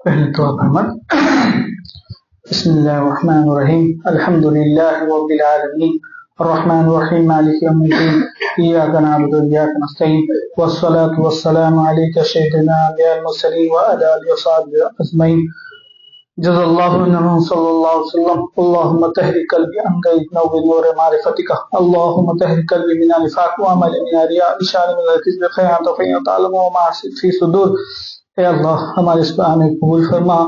पहले तो आप हमद बिस्मिल्लाहिर्रहमानिर्रहीम अल्हम्दुलिल्लाहि रब्बिल आलमीन अर्रहमानिर्रहीम मालिकि यौमिद्दीन इय्याका नअबुदु व इय्याका नस्तईन वस्सलातु वस्सलामु अलैका सय्यिदना वल मुरसलीन व अला आलिहि व सहबिहि अजमईन जज़ाल्लाहु अन्हुम सल्लल्लाहु अलैहि वसल्लम अल्लाहुम्मा तहरिक क़ल्बी अन ग़ैबना व नूर मारिफतिका अल्लाहुम्मा तहरिक क़ल्बी मिन निफाक़ व अमल मिन रिया इशार मिन किज़्ब ख़यानत व तालम व मासिद फी सुदूर। ए अल्लाह हमारे इस बयान को कबूल फरमा।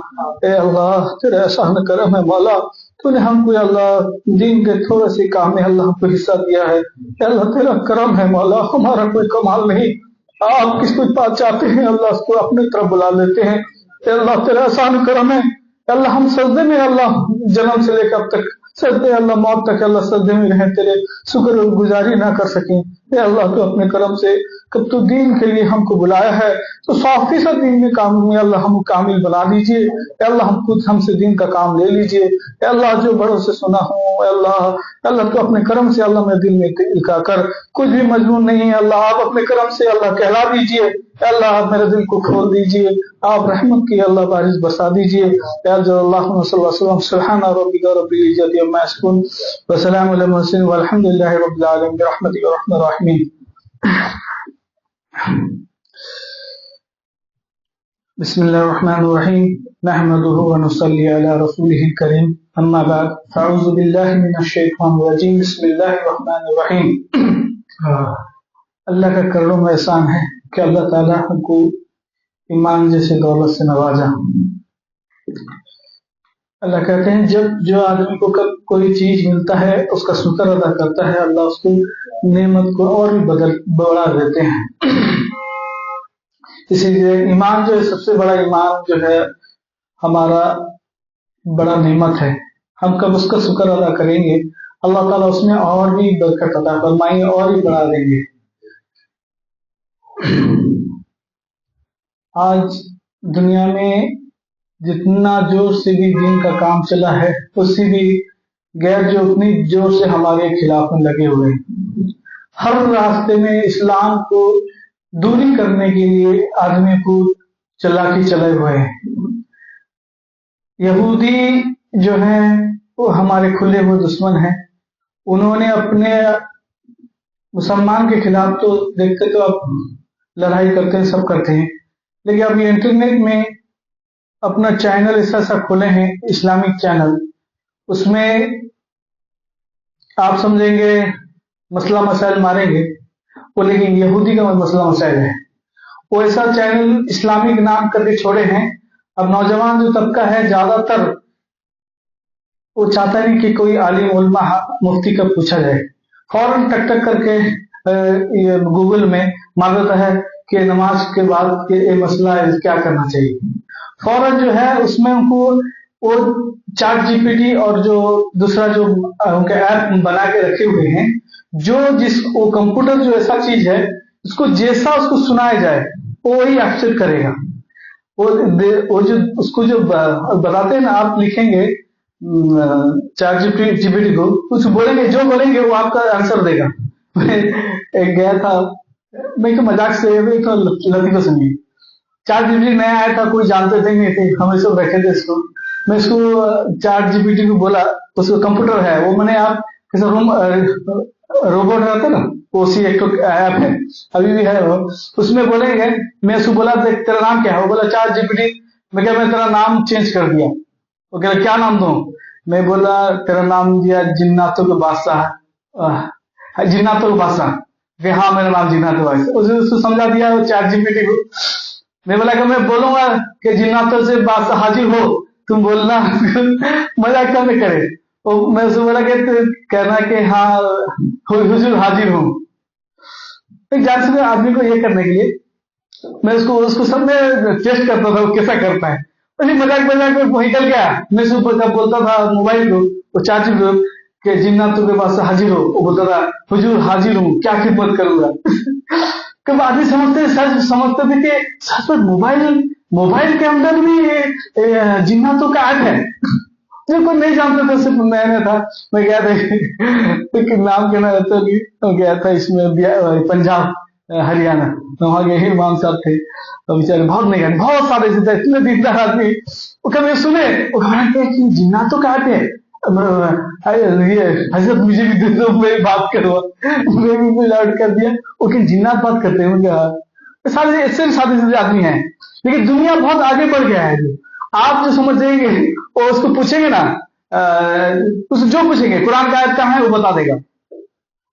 ए अल्लाह तेरा एहसान करम है मौला, तूने हमको अल्लाह दीन के थोड़े से काम में अल्लाह हमको हिस्सा दिया है। ए अल्लाह तेरा करम है मौला, हमारा कोई कमाल नहीं। आप किसको बात चाहते हैं अल्लाह उसको अपने तरफ बुला लेते हैं। ए अल्लाह तेरा एहसान करम है। अल्लाह हम सजदे में अल्लाह जन्म से लेकर अब तक सजदे अल्लाह मौत तक अल्लाह सजदे में रहे, तेरे शुक्र गुजारी ना कर सकें। ए अल्लाह तो अपने करम से कब तो दीन के लिए हमको बुलाया है तो 100% दीन में काम में अल्लाह हम कामिल बना दीजिए। अल्लाह हम खुद हमसे दीन का काम ले लीजिए। अल्लाह जो बड़ों से सुना हो अल्लाह अल्लाह तो अपने करम से अल्लाह मेरे दिल में इल्का कर, कुछ भी मजबूर नहीं है अल्लाह आप अपने करम से अल्लाह कहला दीजिए। अल्लाह आप मेरे दिल को खोल दीजिए, आप रहमत की अल्लाह बारिश बरसा दीजिए। सुब्हान रब्बिका रब्बिल इज्जति अम्मा यसिफून व सलामुन अलल मुरसलीन वल्हम्दुलिल्लाहि रब्बिल आलमीन बिरहमतिका या अर्हमर राहिमीन। बिस्मिल्लाहिर्रहमानिर्रहीम नहमदुहु व नुसल्ली अला रसूलिहिल करीम अम्मा बाद फ़अऊज़ु बिल्लाहि मिनश शैतानिर रजीम बिस्मिल्लाहिर्रहमानिर्रहीम। अल्लाह का करोड़ों में एहसान है कि अल्लाह ताला हमको ईमान जैसे दौलत से नवाजा। अल्लाह कहते हैं जब जो आदमी को कोई चीज मिलता है उसका शुक्र अदा करता है अल्लाह उसको नेमत को और भी बढ़ा देते हैं। इसीलिए ईमान जो है सबसे बड़ा ईमान जो है हमारा बड़ा नेमत है। हम कब उसका शुक्र अदा करेंगे अल्लाह ताला उसमें और भी बरकत अदा फरमाएंगे और भी बढ़ा देंगे। आज दुनिया में जितना जोर से भी दीन का काम चला है उससे भी गैर जो उतनी जोर से हमारे खिलाफ में लगे हुए हैं। हर रास्ते में इस्लाम को दूरी करने के लिए आदमी को चालाकी चले हुए हैं। यहूदी जो हैं वो हमारे खुले हुए दुश्मन हैं। उन्होंने अपने मुसलमान के खिलाफ तो देखते तो अब लड़ाई करते हैं, सब करते हैं, लेकिन अभी इंटरनेट में अपना चैनल ऐसा ऐसा खोले हैं, इस्लामिक चैनल, उसमें आप समझेंगे मसला मसाइल मारेंगे वो, लेकिन यहूदी का मसला मसाइल है। वो ऐसा चैनल इस्लामिक नाम करके छोड़े हैं। अब नौजवान जो तबका है ज्यादातर वो चाहता नहीं कि कोई आलिम उलमा मुफ्ती का पूछा जाए, फौरन टक टक करके ये गूगल में मार देता है कि नमाज के बाद ये मसला है, क्या करना चाहिए। फौरन जो है उसमें उनको वो चैट जीपीटी और जो दूसरा जो उनके ऐप बना के रखे हुए हैं, जो जिस वो कंप्यूटर जो ऐसा चीज है उसको जैसा उसको सुनाया जाए वो वही एक्सेप्ट करेगा। वो जो उसको जो बताते हैं ना, आप लिखेंगे चैट जीपीटी को, कुछ बोलेंगे, जो बोलेंगे वो आपका आंसर देगा। मैं एक गया था, मैं तो मजाक से तो लतीफा सुनिए, चैट जीपीटी नया आया था, कोई जानते थे नहीं थे, हम सब रखे थे इसको। मैं इसको चैट जीपीटी को बोला, उसको कंप्यूटर है वो, मैंने आप कैसे रूम रोबोट रहता ना, वो सी एक ऐप है अभी भी है वो, उसमें बोलेंगे, मैं उसको बोला देख तेरा नाम क्या है, वो बोला चैट जीपीटी। मैं क्या, मैं तेरा नाम चेंज कर दिया। वो कह रहा क्या नाम दूं? मैं बोला तेरा नाम दिया जिन्नातों के बादशाह, जिन्नातों के बादशाह। हाँ मेरा नाम जिन्नातों बादशाह। उसको समझा दिया वो चैट जीपीटी को। मैं बोला कि मैं बोलूंगा कि जिन्नातों से बादशाह हाजिर हो, तुम बोलना मजाक करने करे। तो मैं उसको बोला कि कहना कि हाँ हुजूर हाजिर हूँ। एक जान से आदमी को ये करने के लिए मैं उसको सब में टेस्ट करता था वो कैसा करता है। तो मजाक मजाक में वो निकल गया। मैं सुबह बोलता था मोबाइल को, वो चाची को कि जिन्नातों के पास हाजिर हो, वो बोलता था हुजूर हाजिर हूँ, क्या खिदमत करूंगा। कब आदमी समझते थे कि सच में मोबाइल के अंदर भी जिन्नातों का ऐप है, जो कोई नहीं जानते थे, सिर्फ मैंने था। मैं गया था लेकिन नाम कहना रहता नहीं, तो गया था इसमें पंजाब हरियाणा, तो वहां के ही इमाम साहब थे, तो बेचारे बहुत नहीं गए, बहुत सारे से इतने दीनदार आदमी, वो कभी सुने वो जिन्नातों का आते ये हजरत मुझे भी दे दो, मैं बात करूँ। मैं भी कुछ आउट कर दिया, लेकिन जिन्नात बात करते हैं मुझे सारे इससे सादे आदमी हैं, लेकिन दुनिया बहुत आगे बढ़ गया है। आप जो समझेंगे वो उसको पूछेंगे ना, उस जो पूछेंगे कुरान का आयत कहाँ है वो बता देगा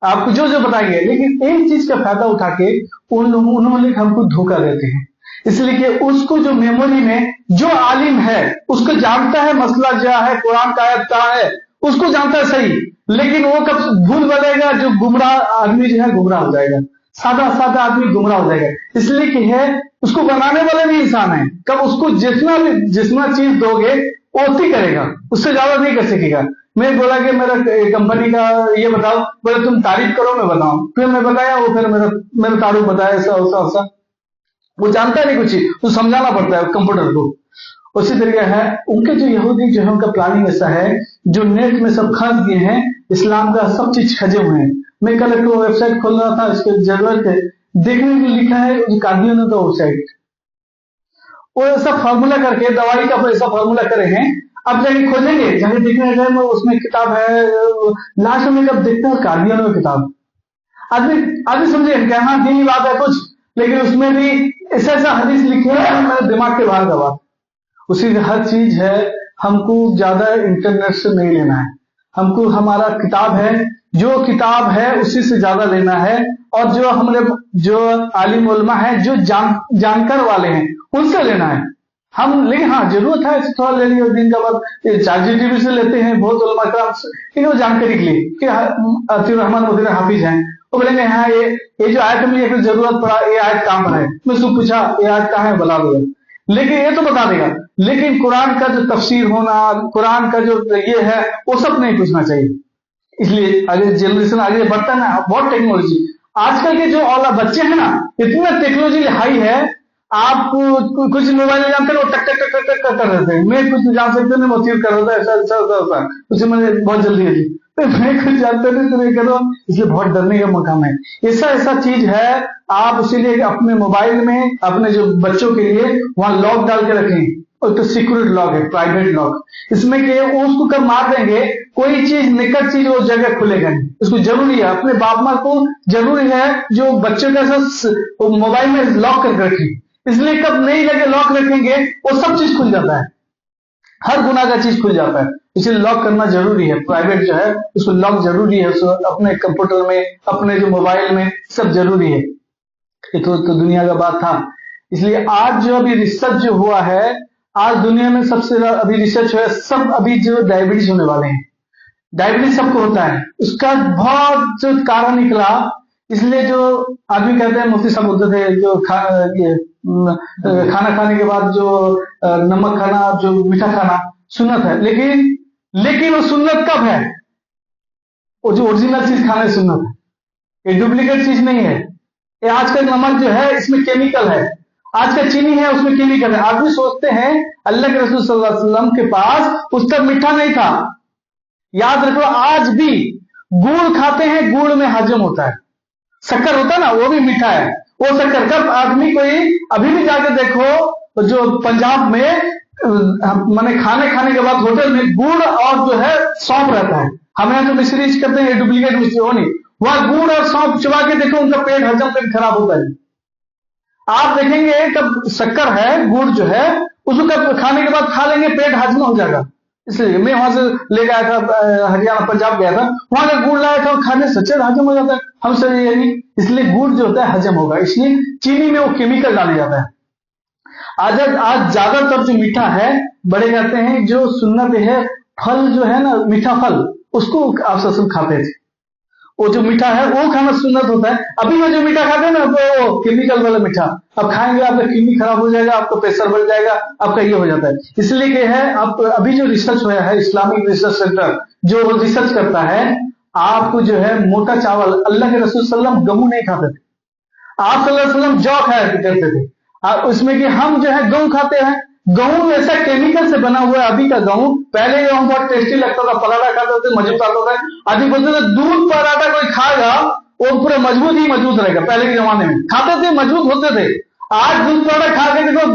आपको, जो बताएंगे। लेकिन एक चीज का फायदा उठा के उन्होंने हमको धोखा देते हैं, इसलिए कि उसको जो मेमोरी में जो आलिम है उसको जानता है मसला क्या है, कुरान का आयत कहाँ है, उसको जानता है सही, लेकिन वो कब भूल बनेगा, जो गुमराह आदमी जो है गुमराह हो जाएगा, सादा सादा आदमी गुमराह हो जाएगा। इसलिए कि है उसको बनाने वाले भी इंसान है, कब उसको जितना चीज दोगे वो उतनी करेगा, उससे ज्यादा नहीं कर सकेगा। मैं बोला कि मेरा कंपनी का ये बताओ, बोले तुम तारीफ करो मैं बताऊं, फिर मैं बताया, वो फिर मेरा तारीफ बताया, ऐसा वैसा। वो जानता नहीं कुछ, तो समझाना पड़ता है कंप्यूटर को। उसी तरीके है उनके जो यहूदी जो है उनका प्लानिंग ऐसा है, जो नेट में सब खस दिए हैं, इस्लाम का सब चीज खजे हुए हैं। मैं कल एक वेबसाइट खोल रहा था, इसके जरूरत है देखने को लिखा है कादियों का वेबसाइट, वो ऐसा फॉर्मूला करके दवाई का ऐसा फॉर्मूला करे हैं, अब जाके खोलेंगे, जाके देखने गए उसमें किताब है, लास्ट में कब देखते हैं कादियों में किताब, आदमी समझे क्या, हाँ दीनी बात है कुछ, लेकिन उसमें भी ऐसा ऐसा हदीस लिखे हैं मेरे दिमाग के बाहर का बात। उसी हर चीज है, हमको ज्यादा इंटरनेट से नहीं लेना है, हमको हमारा किताब है, जो किताब है उसी से ज्यादा लेना है, और जो हमने जो आलिम उलमा है जो जानकार वाले हैं उनसे लेना है हम। लेकिन हाँ जरूरत है थोड़ा ले लिया दिन का बाद, ChatGPT से लेते हैं बहुत उलमा कराम से, लेकिन वो जानकारी के लिए कि अतीउर रहमान मुदीर हाफिज हैं, वो बोलेंगे हाँ ये जो आयत में एक जरूरत पड़ा, ये आयत काम पर है, मैं उसको पूछा ये आयत कहाँ है बता देगा, लेकिन ये तो बता देगा, लेकिन कुरान का जो तफसीर होना, कुरान का जो ये है वो सब नहीं पूछना चाहिए। इसलिए आगे जनरेशन आगे बढ़ता है ना, बहुत टेक्नोलॉजी, आजकल के जो औला बच्चे हैं ना, इतना टेक्नोलॉजी हाई है, आप कुछ मोबाइल में जानते हैं वो टक टक टक टक टक कर रहे थे, मैं कुछ जान सकते नहीं, मोतीर कर रहा था ऐसा ऐसा ऐसा, उसे मैंने बहुत जल्दी है तो मैं कुछ जानते नहीं तो मैं कर रहा हूँ, इसलिए बहुत डरने का मकाम है। ऐसा ऐसा चीज है, आप इसीलिए अपने मोबाइल में अपने जो बच्चों के लिए वहां लॉक डाल के रखें, और तो सिक्योरिटी लॉक है, प्राइवेट लॉक, इसमें कि उसको कब मार देंगे कोई चीज निकट चीज वो जगह खुलेगा नहीं। उसको जरूरी है अपने बाप माँ को जरूरी है जो बच्चों का मोबाइल में लॉक करके रखें, इसलिए कब नहीं लगे लॉक रखेंगे वो सब चीज खुल जाता है, हर गुनाह का चीज खुल जाता है। इसलिए लॉक करना जरूरी है, प्राइवेट जो है उसको लॉक जरूरी है, उसको अपने कंप्यूटर में, अपने जो मोबाइल में सब जरूरी है। ये तो दुनिया का बात था। इसलिए आज जो अभी रिसर्च जो हुआ है, आज दुनिया में सबसे ज्यादा अभी रिसर्च हुआ है, सब अभी जो डायबिटीज होने वाले हैं, डायबिटीज सबको होता है, उसका बहुत जो कारण निकला। इसलिए जो आदमी कहते हैं, मुफ्ती साहब बोलते थे जो खाना खाने के बाद जो नमक खाना, जो मीठा खाना सुन्नत है, लेकिन वो सुन्नत कब है? वो जो ओरिजिनल चीज खाने सुन्नत है, ये डुप्लीकेट चीज नहीं है। ये आज का नमक जो है इसमें केमिकल है, आज का चीनी है उसमें केमिकल है। आदमी सोचते हैं अल्लाह के रसूल सल्लल्लाहु अलैहि वसल्लम के पास उस तक मीठा नहीं था। याद रखो, आज भी गुड़ खाते हैं, गुड़ में हजम होता है, शक्कर होता है ना, वो भी मीठा है। वो शक्कर कब आदमी कोई अभी भी जाके देखो, जो पंजाब में माने खाने के बाद होटल में गुड़ और जो है सौंफ रहता है। हम यहाँ जो मिश्री करते हैं डुप्लीकेट मिश्री हो नहीं, वह गुड़ और सौंफ चबा के देखो, उनका पेट हजम पेट खराब होता है। आप देखेंगे कब शक्कर है, गुड़ जो है उसको कब खाने के बाद खा लेंगे, पेट हजम हो जाएगा। इसलिए मैं वहां से ले गया था, हरियाणा पंजाब गया था, वहां का गुड़ लाया था, खाने से सच्चे हजम हो जाता है। हमसे ये नहीं, इसलिए गुड़ जो होता है हजम होगा, इसलिए चीनी में वो केमिकल डाला जाता है। आज ज्यादातर जो मीठा है, बड़े कहते हैं जो सुन्नत है, फल जो है ना, मीठा फल, उसको आप सब खाते थे। वो जो मीठा है वो खाना सुन्नत होता है। अभी वो जो मीठा खाते हैं ना, वो केमिकल वाला मीठा, अब खाएंगे आपका किडनी खराब हो जाएगा, आपका प्रेशर बढ़ जाएगा, आपका ये हो जाता है। इसलिए कि है, आप अभी जो रिसर्च हुआ है, इस्लामिक रिसर्च सेंटर जो रिसर्च करता है, आपको जो है मोटा चावल, अल्लाह के रसूल सल्लल्लाहु अलैहि वसल्लम गहूं नहीं खाते थे, आप सल्लल्लाहु अलैहि वसल्लम जौ खाया करते थे। उसमें कि हम जो है गेहूं खाते हैं, गेहूं ऐसा केमिकल से बना हुआ है। अभी का गेहूं, पहले गेहूं बहुत टेस्टी लगता था, पराठा खाते थे, मजबूत आता था। आदमी बोलते थे दूध पराठा कोई खाएगा वो पूरा मजबूत ही मजबूत रहेगा। पहले के जमाने में खाते थे, मजबूत होते थे। आज दूध पराठा खा के देखो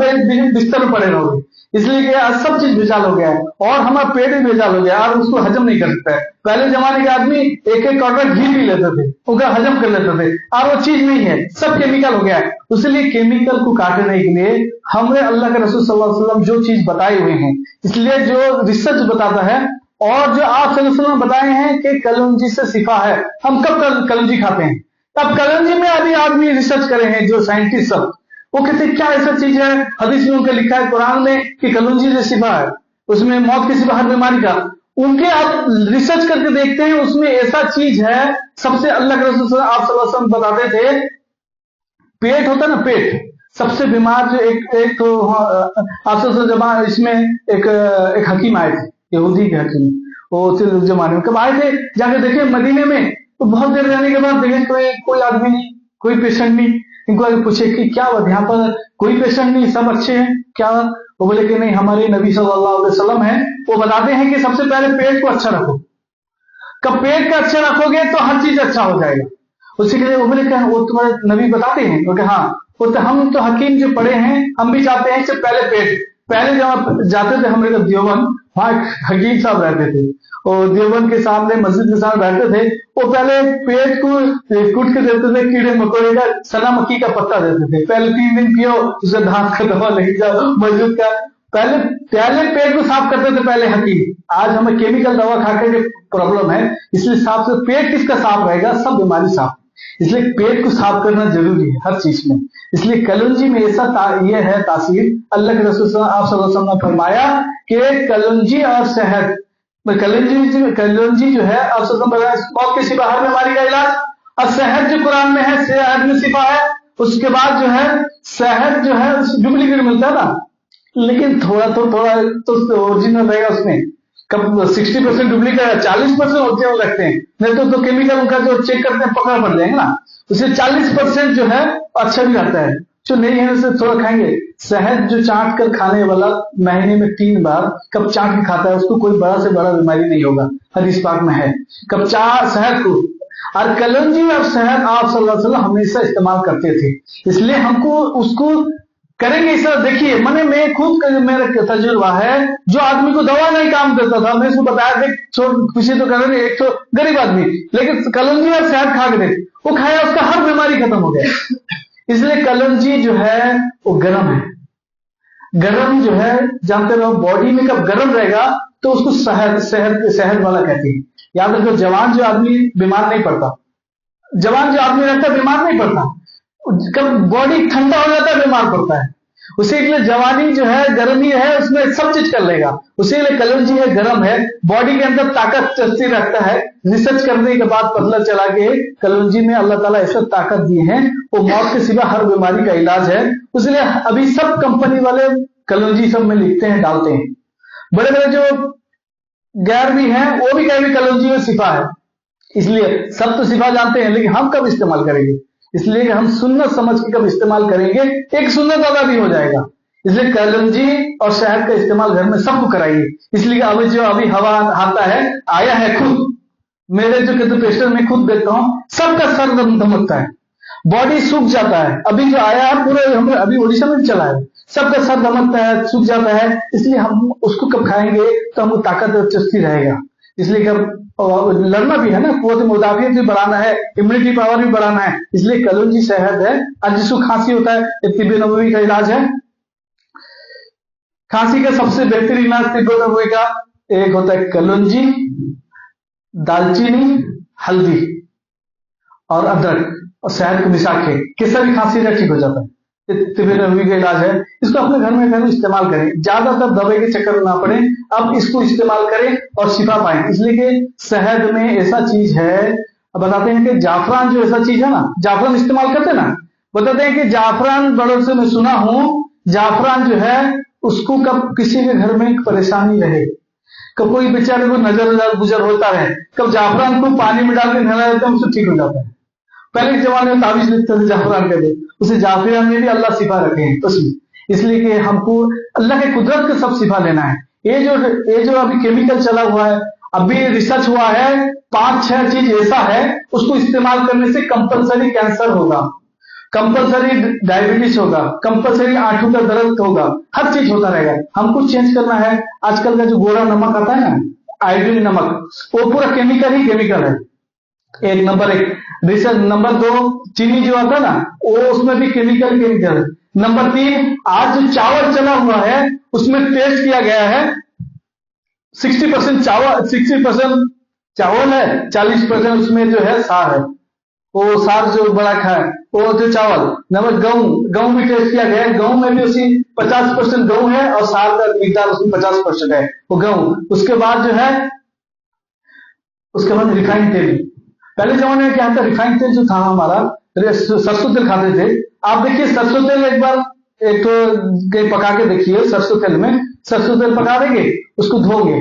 बिस्तर में पड़े रहोगे, इसलिए कि आज सब चीज भेजाल हो गया है और हमारा पेट भी भेजाल हो गया है, और उसको हजम नहीं कर सकता है। पहले जमाने के आदमी एक कटोरा घी पी लेते थे, उनका हजम कर लेते थे, और वो चीज नहीं है, सब केमिकल हो गया है। इसलिए केमिकल को काटने के लिए हमने अल्लाह के रसूल सल्लल्लाहु अलैहि वसल्लम जो चीज बताए हुए हैं, इसलिए जो रिसर्च बताता है और जो आप सल्लल्लाहु अलैहि वसल्लम बताए हैं कि कलौंजी से शिफा है। हम कब कलौंजी खाते हैं? तब कलौंजी में अभी आदमी रिसर्च करे हैं, जो साइंटिस्ट सब, वो कहते हैं क्या ऐसा चीज है, हदीस में उनका लिखा है, कुरान में, कि कलौंजी से शिफा है, उसमें मौत की शिफा हर बीमारी का। उनके आप रिसर्च करके देखते हैं, उसमें ऐसा चीज है, सबसे अल्लाह के रसूल आप सल्लल्लाहु अलैहि वसल्लम बताते थे, पेट होता है ना, पेट सबसे बीमार जो एक तो आप जमा इसमें एक हकीम आए थे, यहूदी के हकीम, वो जमाने में कब आए थे, जाके देखे मदीने में, तो बहुत देर रहने के बाद देखे कोई आदमी नहीं, कोई पेशेंट नहीं। इनको आगे पूछे कि क्या बात, यहाँ पर कोई पेशेंट नहीं, सब अच्छे हैं क्या? वो बोले कि नहीं, हमारे नबी सल्लल्लाहु अलैहि वसल्लम है, वो बताते हैं कि सबसे पहले पेट को अच्छा रखो, कब पेट का अच्छा रखोगे तो हर चीज अच्छा हो जाएगा। उसी के लिए वो बोले क्या, वो तुम्हारे नबी बताते हैं? क्योंकि हाँ, वो तो हम तो हकीम जो पढ़े हैं, हम भी चाहते हैं कि पहले पेट। पहले जब आप जाते थे हमारे देवबंद, वहां हकीम साहब रहते थे, और देवबंद के सामने मस्जिद के सामने बैठते थे, वो पहले पेट को कूट के देते थे, कीड़े मकोड़े का, सना मक्खी का पत्ता देते थे, पहले 3 दिन पियो, उससे दांत का दवा लग जाओ, मजबूत का। पहले पेट को साफ करते थे पहले हकीम। आज हमें केमिकल दवा खाकर के प्रॉब्लम है, इसलिए साफ से पेट किसका साफ रहेगा, सब बीमारी साफ। इसलिए पेट को साफ करना जरूरी है हर चीज में। इसलिए कलौंजी में ऐसा ये है तासीर, अल्लाह के रसूल आप सल्लल्लाहु अलैहि वसल्लम ने फरमाया कि कलौंजी और शहद, कलौंजी जो है आप सब मौत के सिवा हर बीमारी का इलाज, और शहद जो कुरान में है, शहद में सिफा है। उसके बाद जो है शहद जो है डुप्लीकेट मिलता है ना, लेकिन थोड़ा तो ओरिजिनल रहेगा उसमें। कब 60% डुप्लीकेट है, 40% ओरिजिनल रखते हैं, नहीं तो केमिकल उनका जो चेक करते हैं पकड़ा पड़ जाएंगे ना। उसे 40% जो है अच्छा भी रहता है, जो नहीं है उसे थोड़ा खाएंगे। शहद जो चाट कर खाने वाला महीने में 3 बार कब चाट के खाता है, उसको कोई बड़ा से बड़ा बीमारी नहीं होगा, हदीस पाक में है। कब शहद को, और कलौंजी और शहद आप सल्लल्लाहु अलैहि वसल्लम हमेशा इस्तेमाल करते थे, इसलिए हमको उसको करेंगे। इस तरह देखिए, मैंने मैं खुद मेरा तजुर्बा है, जो आदमी को दवा नहीं काम करता था, मैं उसको बताया देख, किसी तो कर रहे, एक तो गरीब आदमी, लेकिन कलौंजी और शहद खा के देख, वो खाया, उसका हर बीमारी खत्म हो गया। इसलिए कलौंजी जो है वो गर्म है। गर्म जो है जानते रहो, बॉडी में कब गर्म रहेगा तो उसको शहद वाला कहते हैं। याद रखो, जवान जो आदमी बीमार नहीं पड़ता, जवान जो आदमी रहता है बीमार नहीं पड़ता, कब बॉडी ठंडा हो जाता है बीमार पड़ता है। उसी के लिए जवानी जो है गर्मी है, उसमें सब चीज कर लेगा। उसी के लिए कलौंजी है, गर्म है, बॉडी के अंदर ताकत चलती रखता है। रिसर्च करने के बाद पता चला कि कलौंजी में अल्लाह ताला ऐसा ताकत दिए हैं, वो मौत के सिवा हर बीमारी का इलाज है। इसलिए अभी सब कंपनी वाले कलौंजी सब में लिखते हैं, डालते हैं। बड़े बड़े जो गैर भी हैं वो भी कहेंगे कलौंजी में शिफा है। इसलिए सब तो शिफा जानते हैं, लेकिन हम कब इस्तेमाल करेंगे? इसलिए कि हम सुन्नत समझ के कब इस्तेमाल करेंगे, एक सुन्नत अदा भी हो जाएगा। इसलिए कलौंजी और शहद का इस्तेमाल घर में सबको कराइए। इसलिए अभी हवा आता है, आया है खुद मेरे जो कहते पेशेंट में खुद देखता हूं, सबका सर धमकता है, बॉडी सूख जाता है। अभी जो आया है पूरे हम अभी ओडिशा में चला है, सबका सर धमकता है, सूख जाता है। इसलिए हम उसको कब खाएंगे तो हमको ताकत और चुस्ती रहेगा। इसलिए कब लड़ना भी है ना, कुव्वत मुदाफियत भी बढ़ाना है, इम्यूनिटी पावर भी बढ़ाना है। इसलिए कलौंजी शहद है। आज जिसको खांसी होता है, तिब्बे नबवी का इलाज है। खांसी का सबसे बेहतरीन इलाज तिब्बे नबवी का एक होता है कलौंजी, दालचीनी, हल्दी और अदरक और शहद को मिला के, किससे भी खांसी का ठीक हो जाता है। तिब्बे नबवी का इलाज है। इसको अपने घर में घर इस्तेमाल करें, ज्यादातर दवाई के चक्कर में ना पड़े, अब इसको इस्तेमाल करें और शिफा पाएं। इसलिए कि शहद में ऐसा चीज है, बताते हैं कि जाफरान जो ऐसा चीज है ना, जाफरान इस्तेमाल करते ना, बताते हैं कि जाफरान बड़ों से मैं सुना हूं, जाफरान जो है उसको कब किसी के घर में परेशानी रहे, कब कोई बेचारे को नजर गुजर होता है, कब जाफरान को पानी में डाल के नहला देते हैं, उससे ठीक हो जाता है। पहले के जमाने में ताबीज लिखते थे जाफरान के लिए, उसे जाफरान में भी अल्लाह शिफा रखे हैं उसमें। इसलिए कि हमको अल्लाह के कुदरत का सब शिफा लेना है। ये जो अभी केमिकल चला हुआ है, अभी रिसर्च हुआ है, 5-6 चीज ऐसा है उसको इस्तेमाल करने से कंपलसरी कैंसर होगा, कंपलसरी डायबिटीज होगा, कंपलसरी आंखों का दर्द होगा, हर चीज होता रहेगा। हमको चेंज करना है। आजकल का जो गोरा नमक आता है ना, आयोडीन नमक, वो पूरा केमिकल ही केमिकल है। एक नंबर 1 रिसर्च। नंबर 2 चीनी जो आता है ना, वो उसमें भी केमिकल है। नंबर 3 आज जो चावल चला हुआ है उसमें टेस्ट किया गया है, 60% चावल है, 40% उसमें जो है सार है। वो सार जो बड़ा खाए, वो जो चावल। नंबर गेहूं भी टेस्ट किया गया है, गेहूं में भी उसी 50% गेहूं है और सार का मिकदार उसमें 50% है वो गेहूं। उसके बाद जो है, उसके बाद रिफाइंड तेल। पहले जमाने में क्या था, रिफाइंड तेल जो था हमारा, सरसों तेल खाते थे। आप देखिए सरसों तेल एक बार एक तो पका के देखिए, सरसों तेल में सरसों तेल पका देंगे, उसको धोंगे,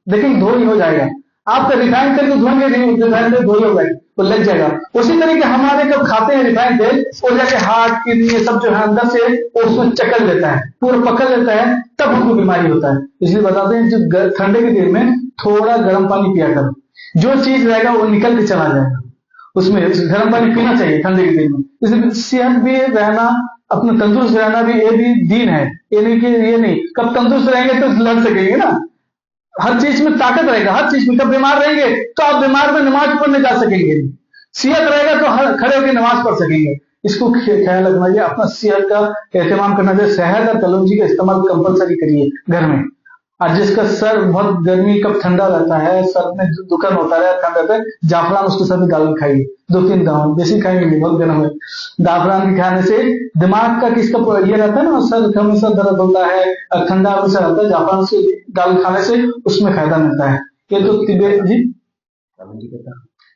देखेंगे धो ही हो जाएगा। आप तो रिफाइंड तेल को धोंगे नहीं, रिफाइंड तेल धो ही होगा तो लग जाएगा। उसी तरीके हमारे जब खाते हैं रिफाइंड तेल, वो जाके हार्ट किडनी ये सब जो है अंदर से उसमें चकल लेता है, पूरा पकड़ लेता है, तब हमको बीमारी होता है। इसलिए बताते हैं जो ठंडे के दिन में थोड़ा गर्म पानी पिया करो, जो चीज रहेगा वो निकल के चला जाएगा। उसमें गर्म पानी पीना चाहिए ठंडे के दिन में। इसलिए सेहत भी रहना, अपना तंदुरुस्त रहना भी, ये भी दीन है। ये नहीं कि ये नहीं, कब तंदुरुस्त रहेंगे तो लड़ सकेंगे ना, हर चीज में ताकत रहेगा, हर चीज में। कब बीमार रहेंगे तो आप बीमार में नमाज पढ़ने जा सकेंगे, सेहत रहेगा तो खड़े होकर नमाज पढ़ सकेंगे। इसको ख्याल रखना चाहिए, अपना सेहत का एहतमाम करना चाहिए। शहद और कलौंजी का इस्तेमाल कंपलसरी करिए घर में। आज जिसका सर बहुत गर्मी कब ठंडा रहता है, सर में दुखन होता है, ठंडा रहता है, जाफरान उसके साथ डाल खाइए, 2-3 दाने, बेसी खाएंगे बहुत गर्म है। जाफरान के खाने से दिमाग का किसका ये रहता है ना, सर हमेशा दर्द होता है, ठंडा हमेशा रहता है, जाफरान से डाल खाने से उसमें फायदा मिलता है। ये तो तिब्बत जी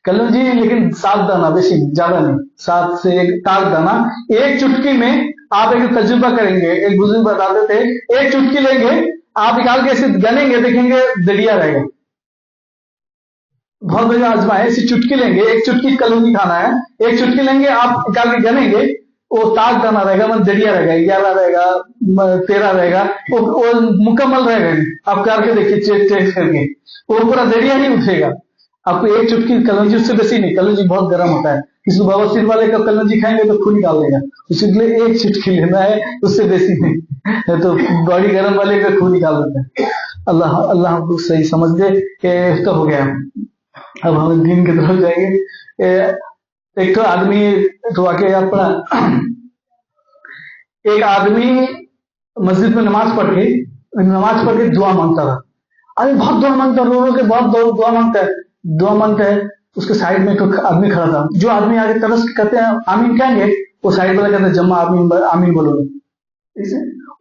कलौंजी, लेकिन 7 दाना, बेसी ज्यादा नहीं, 7 से 8 दाना एक चुटकी में। आप एक तजुर्बा करेंगे, एक बुजुर्ग बताते थे, एक चुटकी लेंगे आप, निकाल के ऐसे गनेंगे, देखेंगे दलिया रहेगा। बहुत बढ़िया आजमाए, ऐसी चुटकी लेंगे, एक चुटकी कलौंजी खाना है, एक चुटकी लेंगे आप, निकाल के गनेंगे, वो 7 दाना रहेगा, मतलब दलिया रहेगा, 11 रहेगा, 13 रहेगा, वो मुकम्मल रहेगा। आप करके देखिए, चेक करके, वो पूरा दलिया ही उठेगा। आपको एक चुटकी कलौंजी, उससे बेसी नहीं, कलौंजी बहुत गर्म होता है, इसको बवासीर वाले का कलौंजी खाएंगे तो खून निकाल देगा, इसलिए एक चुटकी लेना है, उससे बेसी नहीं, तो बॉडी गर्म वाले का खून निकाल देता है। अल्लाह हमको सही समझ दे। तो हो गया, अब हम दिन की तरफ जाएंगे। एक तो आदमी तो वाकई याद पड़ा, एक आदमी मस्जिद में नमाज पढ़ के दुआ मांगता था। अरे बहुत दुआ मांगता, रो रो के बहुत दुआ मांगता है। उसके साइड में एक आदमी खड़ा था। जो आदमी आगे तरस के कहते हैं आमीन कहेंगे, वो साइड वाला कहते हैं जम्मा आमीन बोलोगे।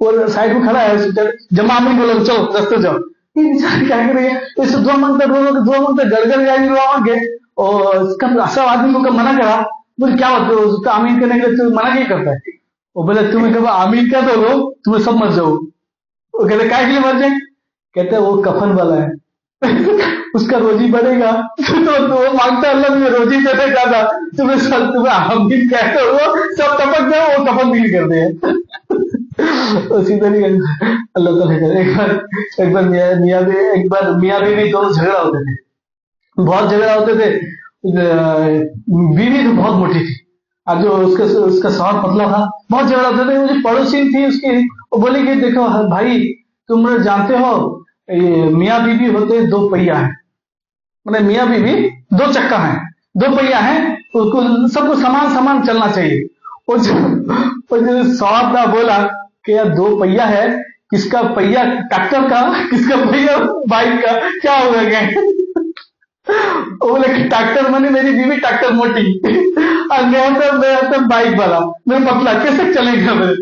वो साइड में खड़ा है, जम्मा आमीन बोलोगे, चलो रास्ते जाओ। ये बेचारा क्या कर रही है, इसे दुआ मांगता, रो रो के दुआ मांगता, गड़गड़ जाएगी दुआ मांग के। और सब आदमी को कब मना करा, बोले क्या होता है उसका आमीन करने के लिए, तू मना क्यों करता है? वो बोले तुम्हें कब आमीन क्या दो लो, तुम्हें सब मर जाओ। वो कहते काय के लिए मर जाए? कहते वो कफन वाला है उसका रोजी बढ़ेगा तो वो मांगता है अल्लाह में रोजी देते ज्यादा, तुम्हें आमीन कहते हो सब टपक जाओ, वो कफन भी कर दे। उसी तरीके अल्लाह ताला करे। एक बार मियाँ बीवी दोनों झगड़ा होते थे, बहुत झगड़ा होते थे। बीवी तो बहुत मोटी थी और जो उसका शौहर पतला था। बहुत झगड़ा होते थे। वो जो पड़ोसी थी उसकी, वो बोली कि देखो भाई तुम लोग जानते हो ये मियाँ बीवी होते दो पहिया है, मतलब मियाँ बीवी दो चक्का है, दो पहिया है, उसको सबको समान चलना चाहिए। वो जो शौहर था बोला कि यार दो पहिया है, किसका पहिया ट्रैक्टर का, किसका पहिया बाइक का, क्या होगा क्या? बोले ट्रैक्टर माने मेरी बीवी ट्रैक्टर मोटी और मैं तो बाइक वाला, मैं पतला, कैसे चलेगा मेरे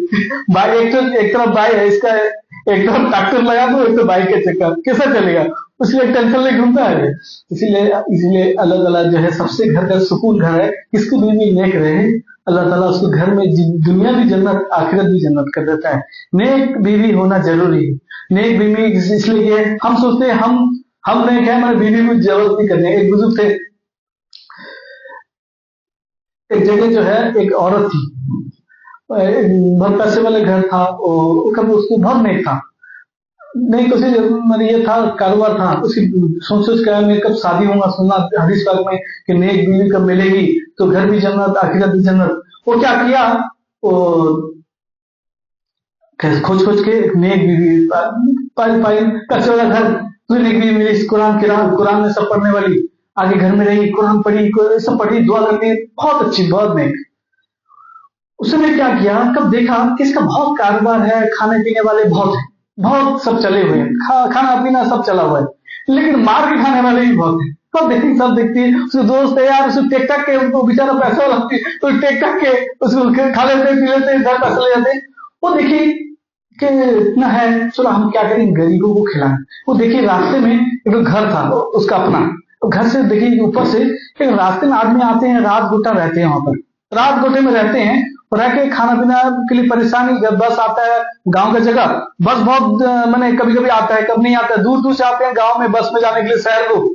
बाइक? एक तरफ बाइक है इसका, एक तरफ ट्रैक्टर लगा दो, एक तो बाइक के चक्कर, कैसा चलेगा? उसलिए टेंशन नहीं घूमता है। इसीलिए अल्लाह ताला जो है सबसे घर का सुकून घर है, किसकी बीवी नेक रहे, अल्लाह ताला उसको घर में दुनिया भी जन्नत आखिरत भी जन्नत कर देता है। नेक बीवी होना जरूरी है। नेक बीवी इसलिए हम सोचते हैं हम नहीं क्या, हमारे बीवी को जरूरत नहीं करनी। एक बुजुर्ग थे, एक जगह जो है एक औरत थी, बहुत पैसे वाले घर था, कभी उसको बहुत नेक था, नहीं कुछ मतलब ये था कारोबार था उसकी। सोच कर मैं कब शादी होगा, सुनना हदीस पाक में कि नेक बीवी कब मिलेगी तो घर भी जन्नत आखिरत भी जन्नत। वो क्या किया, वो खोज के नेक बीवी पाई पैसे वाला घर, तुझे नेक बीवी मिली, कुरान में सब पढ़ने वाली, आगे घर में रही, कुरान पढ़ी, सब पढ़ी, दुआ करती, बहुत अच्छी, बहुत नेक। उसने क्या किया, कब देखा कि इसका बहुत कारोबार है, खाने पीने वाले बहुत सब चले हुए हैं, खाना पीना सब चला हुआ है, लेकिन मार के खाने वाले भी बहुत है। कब देखती सब देखती है, उसके दोस्त है यार, उसको टेक टक के, उनको बेचारा पैसा वाला तो टेक टक के उसको खा लेते पी लेते, घर पैसे ले जाते। वो देखी कि इतना है, चलो हम क्या करें, गरीबों को खिलाएं। वो देखिए रास्ते में एक घर था उसका अपना, घर से देखिए ऊपर से एक रास्ते में आदमी आते हैं, रात गोटा रहते हैं, वहां पर रात गोटे में रहते हैं, रह के खाना पीना के लिए परेशानी। जब बस आता है गांव का जगह, बस बहुत मैंने कभी कभी आता है, कब नहीं आता है, दूर दूर से आते हैं गांव में बस में जाने के लिए शहर को।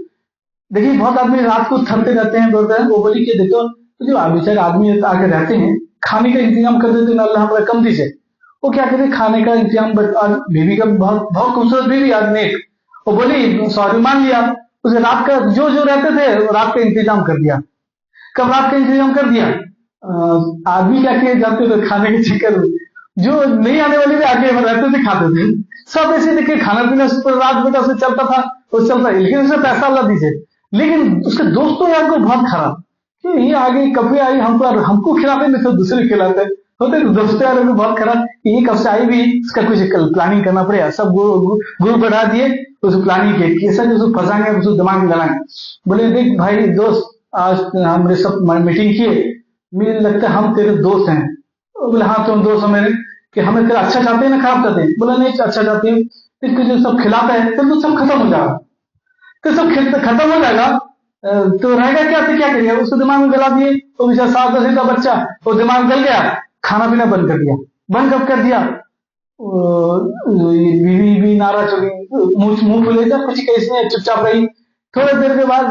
देखिए बहुत आदमी रात को थकते रहते हैं, बोलते हैं। वो बोली कि देखो तो जो बेचारे आदमी आके रहते हैं, खाने का इंतजाम कर देते हैं, अल्लाह कम दीजिए। वो क्या कहते खाने का इंतजाम, बीवी का बहुत बहुत खूबसूरत बीवी आदमी एक, वो बोली सॉरी मान लिया, उसे रात का जो रहते थे रात का इंतजाम कर दिया। कब रात का इंतजाम कर दिया, आदमी क्या किए जाते थे खाने के चक्कर में, जो नहीं आने वाले भी आगे रहते थे खाते थे, सब ऐसे देखिए खाना पीना रात बेटा से चलता था, वो चलता, लेकिन उसे पैसा अल्लाह दीजिए। लेकिन उसके दोस्तों यार को बहुत खराब कि ये आगे कभी आई हमको खिलाते नहीं तो दूसरे खिलाते होते, दोस्तों यार को बहुत खराब, ये कब से आई भी, इसका कुछ प्लानिंग करना पड़ेगा। सब गुरु बढ़ा दिए, उस प्लानिंग के कैसा उसको फंसाएंगे, उसको दिमाग में लगाएंगे। बोले देख भाई दोस्त, आज हमने सब मीटिंग किए, मुझे लगता है हम तेरे दोस्त हैं। बोले हाँ तुम दोस्त हो मेरे, कि हमें तेरा अच्छा चाहते हैं ना खराब चाहते हैं? बोला नहीं अच्छा चाहते हैं। फिर जो सब खिलाता है तो सब खत्म हो जाएगा, तो सब खत्म हो जाएगा तो रहेगा क्या, तो क्या करिएगा? उसको दिमाग में गला दिए, वो बेचारा 7-10 का बच्चा, वो दिमाग गल गया, खाना पीना बंद कर दिया। बंद कब कर दिया, बीवी भी नाराज हो गई, मुंह फुले था, कुछ कैसे चुपचाप रही। थोड़ी देर के बाद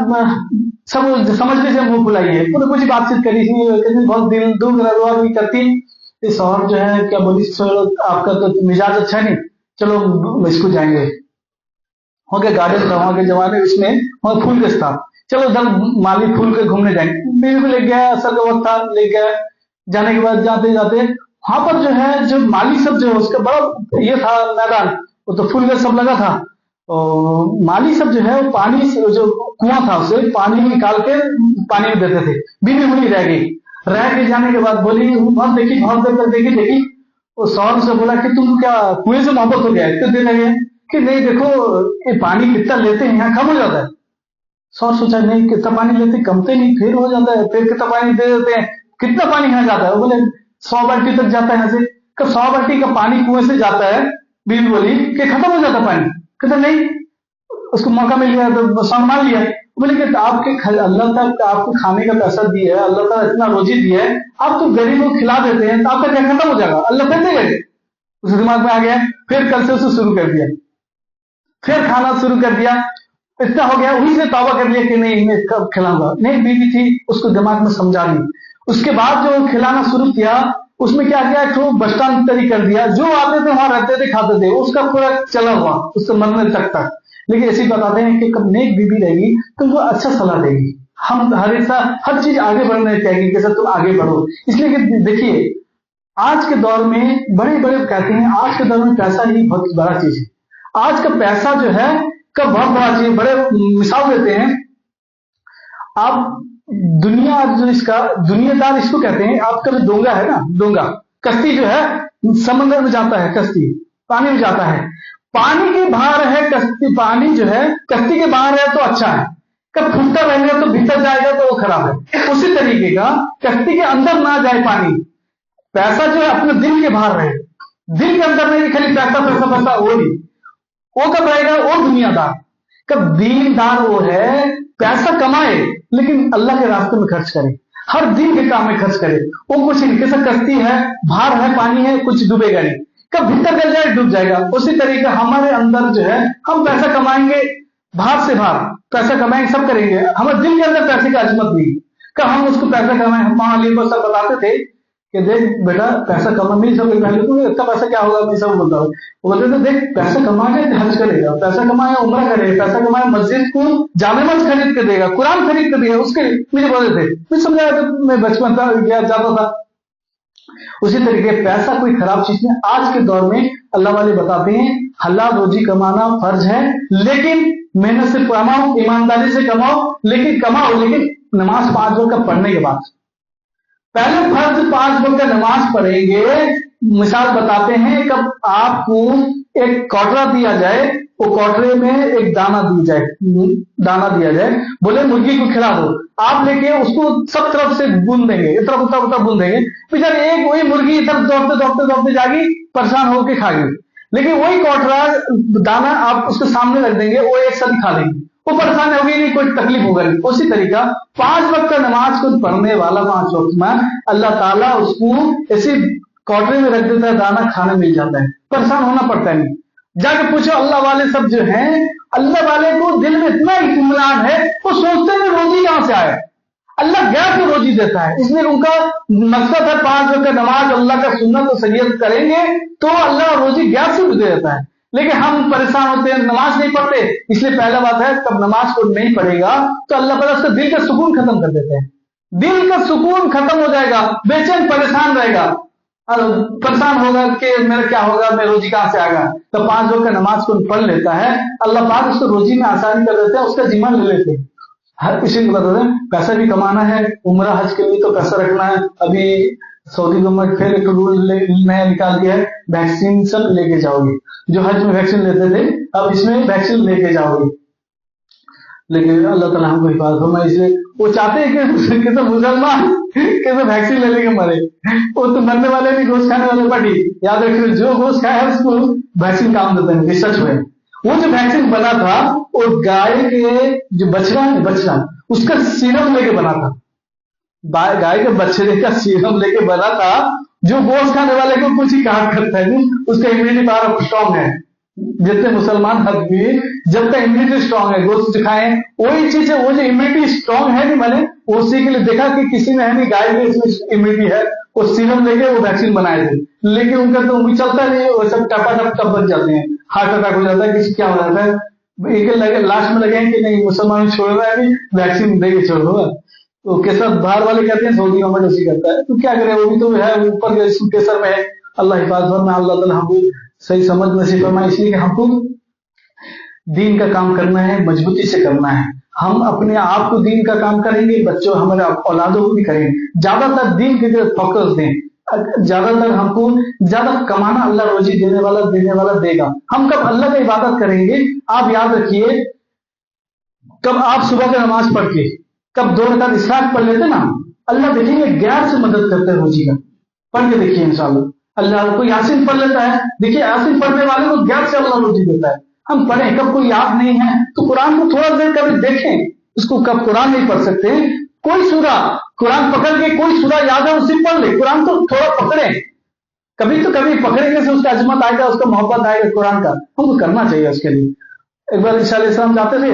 सब समझ लीजिए मुंह फुलाई है, पूरे कुछ बातचीत करी, बहुत दिल दुख भी करती। शौहर जो है क्या बोली, आपका तो मिजाज अच्छा नहीं, चलो इसको जाएंगे, हो गया गार्डन था वहां के जमाने, इसमें वहां फूल के था, चलो उधर माली फूल के घूमने जाएंगे। बीवी को ले गया, असर का वक्त था, ले गया। जाने के बाद जाते जाते वहां पर जो है जो माली सब जो है उसका बड़ा ये था मैदान, वो तो फूल का सब लगा था। और माली सब जो है वो पानी जो कुआं था उससे पानी निकाल के पानी में देते थे। बीवी वहीं रह गई, रह के जाने के बाद बोली बहुत देर तक देखी वो शौहर से बोला कि तुम क्या कुएं से मोहब्बत हो गया, इतने देर लगे कि नहीं देखो ये पानी कितना लेते हैं यहाँ कम हो जाता है। शौहर सोचा नहीं कितना पानी लेते कमते नहीं, फिर हो जाता है, फिर कितना पानी दे देते हैं, कितना पानी यहाँ जाता है। वो बोले 100 बाल्टी तक जाता है यहाँ से। कब 100 बाल्टी का पानी कुएं से जाता है, बीवी बोली कि खत्म हो जाता पानी। कहता नहीं, उसको मौका मिल गया तो सम्मान लिया। बोले कि आपके अल्लाह तक आपको खाने का पैसा दिया है, अल्लाह तक इतना रोजी दिया है, आप तो गरीबों को खिला देते हैं तो आपका क्या खत्म हो जाएगा, अल्लाह फिर देगा। उसके दिमाग में आ गया, फिर कल से उसे शुरू कर दिया, फिर खाना शुरू कर दिया। इतना हो गया, वहीं से तौबा कर लिया कि नहीं मैं कब खिलाऊंगा। नहीं, बीवी थी उसको दिमाग में समझा दी। उसके बाद जो खिलाना शुरू किया उसमें क्या किया, तो बस्तान तरी कर दिया, जो आते थे वहां रहते थे खाते थे, उसका पूरा चला हुआ उससे मरने तक। लेकिन ऐसे बताते हैं कि कब नेक बीवी रहेगी तो वो अच्छा सलाह देगी, हम हर चीज आगे बढ़ने चाहिए कि सर तुम आगे बढ़ो। इसलिए कि देखिए आज के दौर में बड़े बड़े कहते हैं, आज के दौर में पैसा ही बहुत बड़ा चीज है। आज का पैसा जो है कब बहुत बड़ा चीज, बड़े मिसाल देते हैं आप, दुनिया जो इसका दुनियादार इसको कहते हैं। आपका जो डोंगा है ना, डोंगा कश्ती जो है समंदर में जाता है, कश्ती पानी में जाता है, पानी के बाहर है कश्ती, पानी जो है कश्ती के बाहर है तो अच्छा है, कब फूटता रहेगा तो भीतर जाएगा तो वो खराब है। उसी तरीके का कश्ती के अंदर ना जाए पानी, पैसा जो है अपने दिल के बाहर रहे, दिल के अंदर नहीं खाली पैसा पैसा पैसा, वो नहीं, वो कब रहेगा, वो दुनियादार। कब दीनदार वो है पैसा कमाए लेकिन अल्लाह के रास्ते में खर्च करे, हर दिन के काम में खर्च करे। वो कुछ नहीं, कैसा कश्ती है बाहर है पानी है, कुछ डूबेगा नहीं, कब भीतर चल जाए डूब जाएगा। उसी तरीके हमारे अंदर जो है हम पैसा कमाएंगे, बाहर से बाहर पैसा कमाएंगे, सब करेंगे, हमारे दिल के अंदर पैसे की अजमत नहीं। कब हम उसको पैसा कमाए, हम माली को सब बताते थे कि देख बेटा पैसा कमा, मेरी सब इतना पैसा क्या होगा, मैं सब बोलता हूँ। वो बोलते थे देख पैसा कमाएगा हज करेगा, पैसा कमाए उम्र करेगा, पैसा कमाए मस्जिद को जामे मस्जिद खरीद के देगा, कुरान खरीद के देगा, उसके मुझे बोलते थे, मैं समझाया था, मैं बचपन था जाता था। उसी तरीके पैसा कोई खराब चीज नहीं। आज के दौर में अल्लाह वाले बताते हैं हलाल रोजी कमाना फर्ज है, लेकिन मेहनत से कमाओ, ईमानदारी से कमाओ, लेकिन कमाओ लेकिन नमाज 5 वक्त का पढ़ने के बाद। पहले फर्ज 5 वक्त का नमाज पढ़ेंगे। मिसाल बताते हैं, कब आपको एक कटोरा दिया जाए, वो कटोरे में एक दाना दिया जाए, बोले मुर्गी को खिला दो, आप लेके उसको सब तरफ से बुन देंगे, इतना उतना बुन देंगे, बेचारे एक वही मुर्गी इधर दौड़ते जागी, परेशान होकर खाएगी। लेकिन वही कटोरा दाना आप उसके सामने रख देंगे, वो एक साथ खा लेंगे, वो परेशान होगी नहीं, कोई तकलीफ होगा नहीं। उसी तरीका 5 वक्त का नमाज को पढ़ने वाला 5 वक्त में अल्लाह ताला उसको ऐसी कटोरे में रख देता है, दाना खाने मिल जाता है, परेशान होना पड़ता है नहीं। जाके पूछो अल्लाह वाले सब जो हैं, अल्लाह वाले को दिल में इतना इत्मीनान है, वो सोचते हैं रोजी कहां से आए, अल्लाह गैर से रोजी देता है। इसलिए उनका मकसद है 5 वक्त का नमाज, अल्लाह का सुन्नत और सरियत करेंगे तो अल्लाह रोजी गैर से दे देता है। लेकिन हम परेशान होते हैं, नमाज नहीं पढ़ते, इसलिए पहला बात है तब नमाज को नहीं पढ़ेगा तो अल्लाह ताला उसका दिल का सुकून खत्म कर देते हैं, दिल का सुकून खत्म हो जाएगा, बेचैन परेशान रहेगा, और परेशान होगा कि मेरा क्या होगा, मैं रोजी कहां से आएगा। तो 5 वक्त का नमाज को पढ़ लेता है, अल्लाह पाक उसको रोजी में आसानी कर देते हैं, उसका जिम्मा ले लेते हैं। हर किसी को बताते हैं पैसा भी कमाना है, उम्रा हज के लिए तो पैसा रखना है। अभी सऊदी गवर्नमेंट फिर एक रूल नया निकाल दिया है, वैक्सीन सब लेके जाओगे, जो हज में वैक्सीन लेते थे अब इसमें वैक्सीन लेके जाओगे। लेकिन अल्लाह ताला हमको हिफाजत हो, इसलिए वो चाहते हैं कि तो मुसलमान कैसे वैक्सीन ले लेके मरे, वो तो मरने वाले नहीं, गोश्त खाने वाले पार्टी। याद रखिए जो गोश्त खाया है उसको वैक्सीन काम देते हैं, रिसर्च हुए। वो जो वैक्सीन बना था वो गाय के जो बछड़ा है, बछड़ा उसका सीरम लेके बना था, गाय के बछड़े का सीरम लेके बना था, जो गोश्त खाने वाले को कुछ ही कहा करता है, उसका इम्यूनिटी पावर स्ट्रॉन्ग है। जितने मुसलमान हद भी जब तक इम्यूनिटी स्ट्रांग है, गोश्त खाएं वही चीज है, वो जो इम्यूनिटी स्ट्रांग है नहीं मैंने उसी के लिए देखा कि किसी ने है नहीं गाय में इसमें इम्यूनिटी है, वो सीरम लेके वो वैक्सीन बनाए थे, लेकिन उनका तो उम्मीद चलता नहीं, वो सब टपाटप कब बच जाते हैं, हार्ट अटैक हो जाता है, किसी क्या हो जाता है, एक लास्ट में लगे कि नहीं मुसलमान छोड़ रहा है, वैक्सीन दे के छोड़ दो। तो केसर बाहर वाले कहते हैं सऊदी गवर्नमेंट ऐसी करता है, तो क्या करे, वो भी तो है ऊपर केसर में है। अल्लाह हिफाजत में, अल्लाह ताला हमको सही समझ नसीब फरमाए। इसलिए कि हमको दीन का काम करना है, मजबूती से करना है। हम अपने आप को दीन का काम करेंगे, बच्चों हमारे औलादों को भी करेंगे, ज्यादातर दीन की तरफ फोकस दें। ज्यादातर हमको ज्यादा कमाना अल्लाह रोजी देने वाला देगा। हम कब अल्लाह की इबादत करेंगे? आप याद रखिए, कब आप सुबह का नमाज पढ़ के कब 2 रकात इशराक पढ़ लेते ना, अल्लाह देखेंगे गैर से मदद करते हैं रोजी का। पढ़ के देखिए इंशाल्लाह। अल्लाह को यासीन पढ़ लेता है, देखिए यासीन पढ़ने वाले को गैर से अल्लाह रोजी देता है। हम पढ़ें, कब कोई याद नहीं है तो कुरान को थोड़ा देर कभी देखें। उसको कब कुरान नहीं पढ़ सकते, कोई सूरा कुरान पकड़ के, कोई सूरा याद है उसे पढ़ ले। कुरान को थोड़ा पकड़े, कभी तो कभी पकड़ेंगे से उसका अजमत आएगा, उसका मोहब्बत आएगा कुरान का। हमको करना चाहिए उसके लिए। एक बार ईसा अलैहिस्सलाम जाते थे,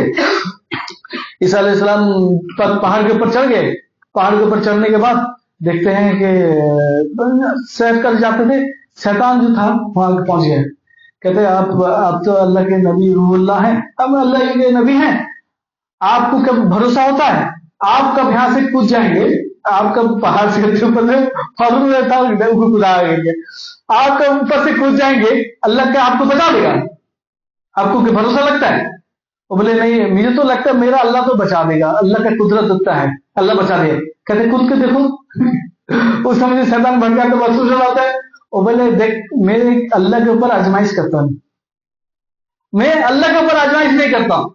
ईसा अलैहिस्सलाम पहाड़ के ऊपर चढ़ गए। पहाड़ के ऊपर चढ़ने के बाद देखते हैं कि सैर कर जाते थे, शैतान जो था वहां पहुंच गया। कहते आप तो अल्लाह के नबी रूहुल्लाह हैं, अब अल्लाह के नबी हैं, आपको कब भरोसा होता है? आप कब यहाँ से कूद जाएंगे, आप कब पहाड़ से ऊपर से फॉर्म रहता कूदा आएंगे, आप कब ऊपर से कूद जाएंगे, अल्लाह का आपको बचा देगा? आपको क्या भरोसा लगता है? वो बोले नहीं, मुझे तो लगता है मेरा अल्लाह तो बचा देगा, अल्लाह का कुदरत होता है, अल्लाह बचा देगा। कहते कूद के देखो। उस समय शैतान बन गया तो महसूस होता है। वो बोले देख, मेरे अल्लाह के ऊपर आजमाइश करता हूं, मैं अल्लाह के ऊपर आजमाइश नहीं करता हूं।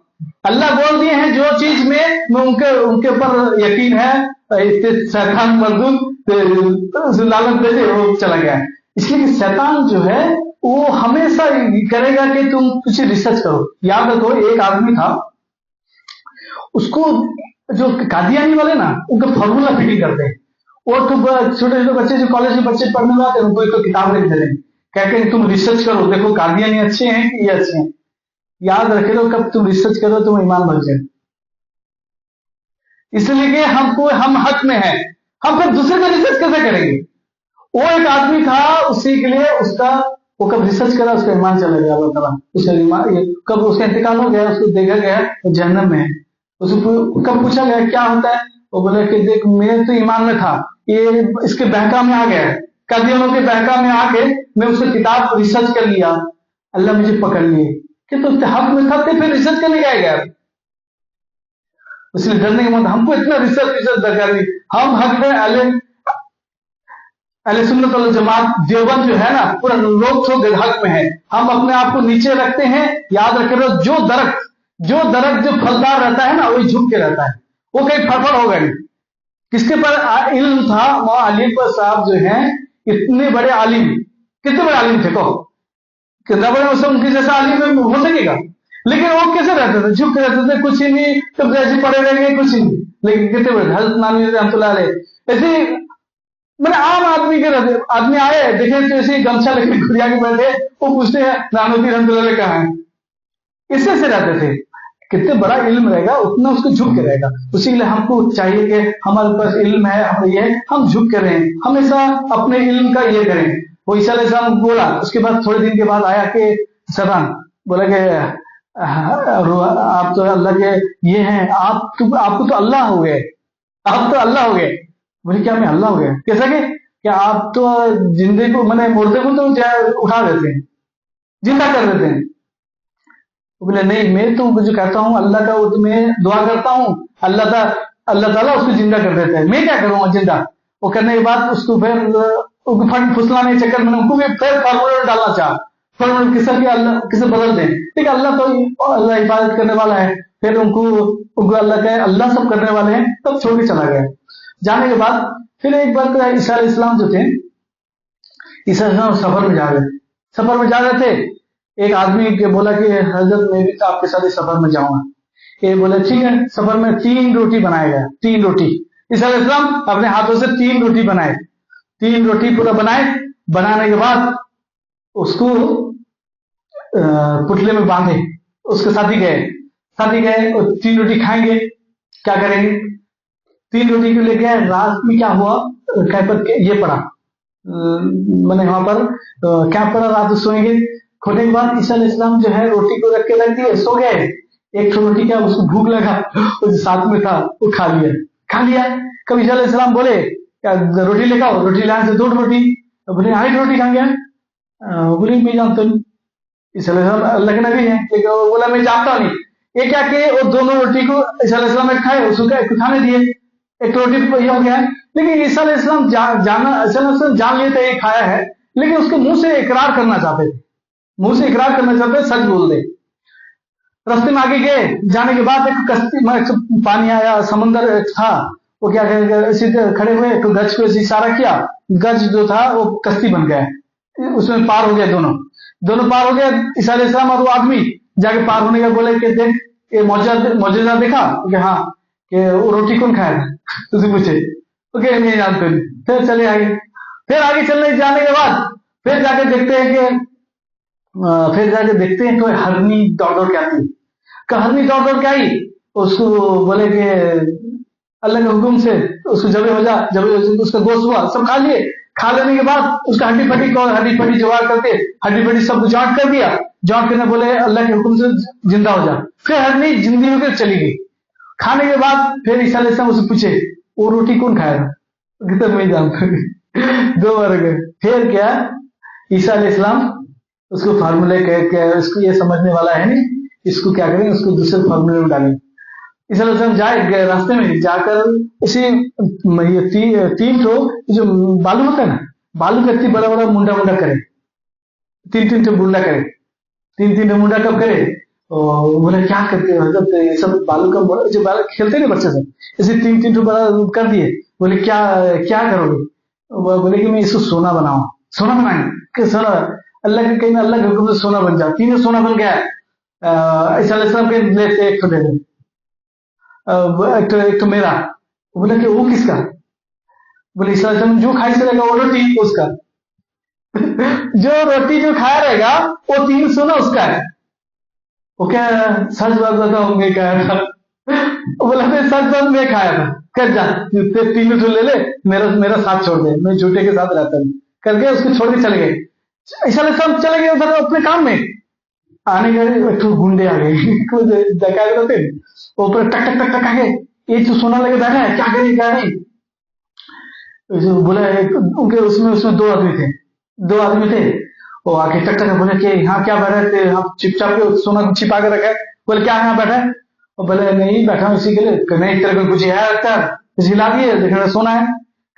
अल्लाह बोल दिए हैं जो चीज में मैं उनके ऊपर यकीन है, शैतान मजदूर लालच देते वो चला गया है। इसलिए कि शैतान जो है वो हमेशा करेगा कि तुम कुछ रिसर्च करो। याद रखो, एक आदमी था, उसको जो कादियानी वाले ना उनका फॉर्मूला फिटिंग करते हैं। और तो छोटे छोटे बच्चे जो कॉलेज में बच्चे पढ़ने वाले हैं उनको एक किताब लिख दे रहे हैं, कहते हैं तुम रिसर्च करो, देखो कादियानी अच्छे हैं कि ये अच्छे हैं। याद रखे लो, कब तुम रिसर्च करो तुम ईमान बन जाए। इसलिए कि हम हक में हैं, हम फिर दूसरे का रिसर्च कैसे करेंगे? वो एक आदमी था, उसी के लिए वो कब रिसर्च करा उसका ईमान चला गया। अल्लाह ताला उसका ईमान, कब उसका इंतकाल हो गया, उसको देखा गया वो जहन्नम में है। उसको कब पूछा गया क्या होता है, वो बोले कि देख मैं तो ईमान में था, ये इसके बहका में आ गया, कादियानों के बहका में आके मैं उसकी किताब रिसर्च कर लिया, अल्लाह मुझे पकड़ लिए कि तो हक में था, फिर रिसर्च करने गया। इसलिए डरने के मत, हमको इतना रिसर्च दरकार नहीं। हम हक में अहले सुन्नत वल जमात देवबंद जो है ना, पूरा रोक ठोक हक में है। हम अपने आप को नीचे रखते हैं। याद रखे, जो दरख्त जो फलदार रहता है ना वही झुक के रहता है, वो कहीं फड़फड़ होगा नहीं। किसके पर इल्म था, वहां अली पर साहब जो है इतने बड़े आलिम, कितने बड़े आलिम थे, कहो कितना बड़े उनके जैसा आलिम हो सकेगा? लेकिन वो कैसे रहते थे? झुक के रहते थे, कुछ ही नहीं, तो जैसे पड़े रहेंगे कुछ ही नहीं। लेकिन कितने बड़े हजरत नानी रहमतुल्लाह अलैह ऐसे मैंने आम आदमी के रहते, आदमी आए देखे तो ऐसे गमछा लेकर खुदिया के बैठे, वो पूछते हैं नानोती रहमतुल्लाह कहाँ है? इससे से रहते थे। कितने बड़ा इल्म रहेगा उतना उसको झुक के रहेगा। उसी के लिए हमको चाहिए कि हमारे पास इल्म है, हम ये हम झुक के रहें, हमेशा अपने इल्म का ये करें। वो ईसा अलैहिस्सलाम बोला, उसके बाद थोड़े दिन के बाद आया कि शैतान बोला कि आप तो अल्लाह के ये हैं, आपको तो अल्लाह हो गए, आप तो अल्लाह हो गए। बोले क्या मैं अल्लाह हो गया? कैसा कि आप तो जिंदे को मैंने मुर्दे को तो उठा देते हैं, जिंदा कर देते हैं। बोले नहीं, मैं तो जो कहता हूँ अल्लाह का, वो तो मैं दुआ करता हूँ अल्लाह ताला उसको जिंदा कर देता है, मैं क्या करूँगा जिंदा? वो करने के बाद उसको फिर फुसलाने के चक्कर में उनको भी फिर फॉर्मूला डालना चाह, फॉर्मूला किसे बदल दें। ठीक, अल्लाह तो अल्लाह इबादत करने वाला है, फिर उनको अल्लाह का अल्लाह सब करने वाले हैं, तब छोड़ के चला गया। जाने के बाद फिर एक बार ईसा अलैहिस्सलाम जो थे, ईसा अलैहिस्सलाम सफर में जा रहे थे। एक आदमी के बोला कि हजरत मैं भी तो आपके साथ सफर में जाऊंगा। ये बोले ठीक है। सफर में 3 रोटी बनाया गया, 3 रोटी। ईसा अलैहिस्सलाम अपने हाथों से 3 रोटी बनाए, 3 रोटी पूरा बनाए। बनाने के बाद उसको पुतले में बांधे, उसके साथी गए और 3 रोटी खाएंगे, क्या करेंगे? 3 रोटी को लेके रात में क्या हुआ, ये पड़ा मैंने वहां पर क्या पड़ा, रात सोएंगे। खोने के बाद ईसा अलैहिस्सलाम जो है रोटी को रख दिए, सो गए। एक रोटी क्या उसको भूख लगा, उस साथ में था वो खा लिया। कब ईसा अलैहिस्सलाम बोले क्या रोटी लेकर आओ, रोटी लाने से 2 रोटी, बोले 8 रोटी खा गया। बोले मैं जानता नहीं, ईसा अलैहिस्सलाम अल्लाह के नबी है, लेकिन वो बोला मैं जानता नहीं। ये क्या कि वो दोनों रोटी को ईसा अलैहिस्सलाम ने खाए, उसको खाने दिए। एक रोटी ये हो गया है। लेकिन ईसा अलैहिस्सलाम जान लिए थे ये खाया है, लेकिन उसके मुंह से इकरार करना चाहते थे, मुंह से इकरार करना चाहते, सच बोल दे। रास्ते में आगे गए, जाने के बाद एक कश्ती में पानी आया, समंदर था, वो क्या करेगा, सीधे खड़े हुए तो गज को इशारा किया, गज जो था वो कश्ती बन गया, उसमें पार हो गया, दोनों पार हो गया। ईसा अलैहिस्सलाम और वो आदमी जाके पार होने का बोले कि देख ये मौजूदा देखा कि हाँ, कि वो रोटी कौन खाया था, उसे पूछे, ओके नहीं जानते। फिर चले आगे, फिर आगे चलने जाने के बाद फिर जाके देखते हैं कि हरनी दौड़ दौड़ के आती है। हरनी दौड़ दौड़ के आई, उसको बोले कि अल्लाह के हुक्म से उसको जबे हो जा, उसका गोश्त हुआ, सब खा लिए। खा लेने के बाद उसका हड्डी पट्टी जुगाड़ करके हड्डी पट्टी सब जॉइंट कर दिया, जॉइंट करने बोले अल्लाह के हुक्म से जिंदा हो जा। फिर हरनी जिंदगी होकर चली गई। खाने के बाद फिर ईसा अलैहिस्सलाम उससे पूछे वो रोटी कौन खाएगा, कितना मैं जानता। 2 बार गए। फिर क्या, ईसा अलैहिस्सलाम उसको फार्मूले कह इसको ये समझने वाला है नहीं, इसको क्या करें, उसको दूसरे फार्मूले में डालें। ईसा अलैहिस्सलाम जाए रास्ते में जाकर उसी 3 जो बालू होता है ना, बालू का इतनी बड़ा बड़ा मुंडा करे, 3 मुंडा करे, 3 मुंडा कब करे, बोले क्या करते हो हजरत, ये सब बालू का जो बालू खेलते नहीं बच्चे सब, इसे 3 बड़ा कर दिए। बोले क्या करोगे, बोले कि मैं इसको सोना बनाऊं। सोना बनाएंगे, सोना अल्लाह के कहीं अल्लाह के हुक्म से सोना बन जाए। 3 सोना बन गया। ईसा अलैहिस्सलाम के लेते एक दे दे, एक तो मेरा। बोले कि वो किसका, बोले ईसा अलैहिस्सलाम जो खाई चलेगा वो रोटी उसका। जो रोटी जो खाया रहेगा वो 3 सोना उसका है। वो क्या सच बात बताऊं, मैं खाया था। बोला मैं सच बात मैं खाया था, कर जा 3 ले ले, मेरा साथ छोड़ दे, मैं झूठे के साथ रहता हूँ करके उसको छोड़ के चले गए। ईसा अलैहिस्सलाम चले गए उधर अपने काम में। आने गए गुंडे आ गए, ऊपर टक टक टक टक आगे, ये जो सोना लेके बैठा है क्या करें क्या नहीं। बोला उनके उसमें 2 आदमी थे। वो आके टक टक बोले कि यहाँ क्या बैठा है, हम चुपचाप सोना छिपा के रखा है। बोले क्या यहाँ बैठा है, बोले नहीं बैठा हूँ इसी के लिए, नहीं तेरे को कुछ है लगता है, हिला दिए देखना सोना है।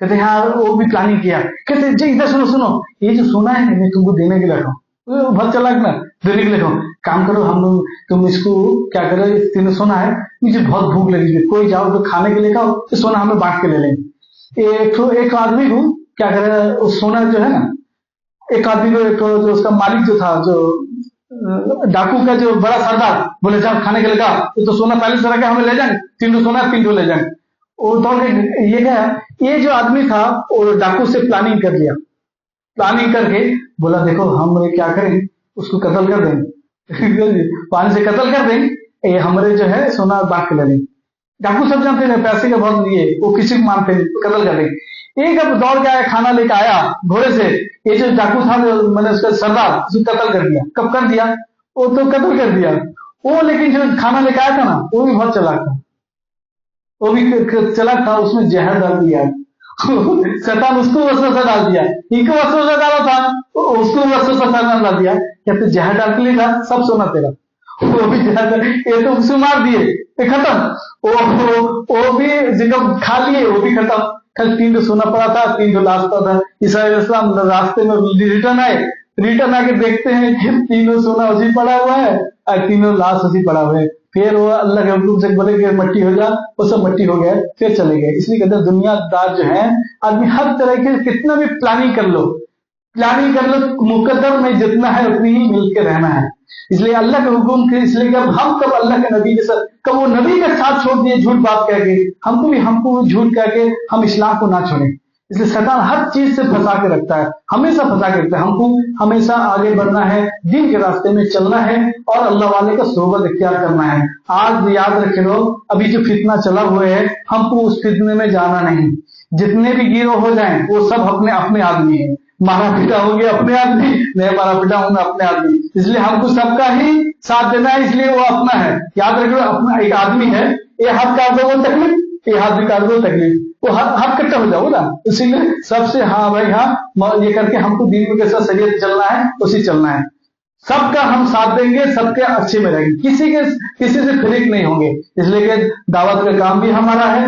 कहते हाँ वो भी प्लानिंग किया। कहते जी इधर सुनो, ये जो सोना है मैं तुमको देने के लिए रखा हूँ, बहुत चला ना, देने के लिए रखा हूँ, काम करो तुम इसको क्या करो, 3 सोना है, मुझे बहुत भूख लगी है, कोई जाओ तो खाने के लिए खाओ, तो सोना हमें बांट के ले लेंगे। एक आदमी को क्या करे, उस सोना जो है ना, एक आदमी को जो उसका मालिक जो था, जो डाकू का जो बड़ा सरदार, बोले जाओ खाने के लिए कहा, तो सोना पहले से रखा, हमें ले जाएंगे, 3 सोना 3 ले जाएंगे। और दौड़ के ये गया, ये जो आदमी था वो डाकू से प्लानिंग कर लिया, प्लानिंग करके बोला देखो हम क्या करें, उसको कत्ल कर देंगे, पानी से कत्ल कर देंगे, ये हमारे जो है सोना बांट के ले लेंगे। डाकू सब जानते हैं पैसे का बहुत लिए, वो किसी को मानते हैं, कत्ल कर देंगे। एक अब दौड़ के आया, खाना लेके आया घोड़े से, ये जो डाकू था मैंने उसका सरदार, उसको कत्ल कर दिया। कब कर दिया, वो तो कत्ल कर दिया वो, लेकिन जो खाना लेके आया था ना वो भी बहुत चालाक था, वो भी चालाक था, उसमें जहर डाल दिया। शैतान उसको वसवसा डाल दिया, इनको वसवसा डाला था, उसको वसवसा डाल दिया, कहते जहर डाल के लेगा सब सोना तेरा, वो भी जहर, ये तो उसको मार दिए, खत्म। वो भी जब खा लिए वो भी खत्म। कल 3 सोना पड़ा था, 3 लाश पड़ा था। ईसा अलैहिस्सलाम रास्ते में रिटर्न आके देखते हैं कि 3 सोना उसी पड़ा हुआ है और 3 लाश उसी पड़ा हुआ है। फिर वो अल्लाह के हुक्म से बोले कि मट्टी हो जा, वो सब मट्टी हो गया, फिर चले गए। इसलिए कहते हैं दुनियादार जो है आदमी हर तरह के कितना भी प्लानिंग कर लो, मुकद्दर में जितना है उतनी ही मिलकर रहना है। इसलिए अल्लाह के हुक्म के, इसलिए हम कब अल्लाह के नबी के साथ, कब वो नबी के साथ छोड़ दिए झूठ बात कह के, हमको झूठ कह के हम इस्लाम को ना छोड़ें। इसलिए शैतान हर चीज से फंसा के रखता है, हमेशा फंसा के रखता है। हमको हमेशा आगे बढ़ना है, दिन के रास्ते में चलना है और अल्लाह वाले का सोबत इख्तियार करना है। आज याद रखे लोग, अभी जो फितना चला हुआ है, हमको उस फितने में जाना नहीं। जितने भी गिरोह हो जाएं वो सब अपने अपने आदमी है, मारा पीटा होंगे अपने आदमी, नहीं मारा पीटा होंगे अपने आदमी। इसलिए हमको सबका ही साथ देना है, इसलिए वो अपना है। याद रखो अपना एक आदमी है, ये हाथ काट दो वो तकलीफ, ये हाथ भी काट दो तकलीफ, वो हाथ कट्टा हो जाओ ना। इसीलिए सबसे हाँ भाई हाँ ये करके हमको दीन में कैसा शरीयत चलना है उसी चलना है। सबका हम साथ देंगे, सबके अच्छे में रहेंगे, किसी से फरीक नहीं होंगे। इसलिए कि दावत का काम भी हमारा है,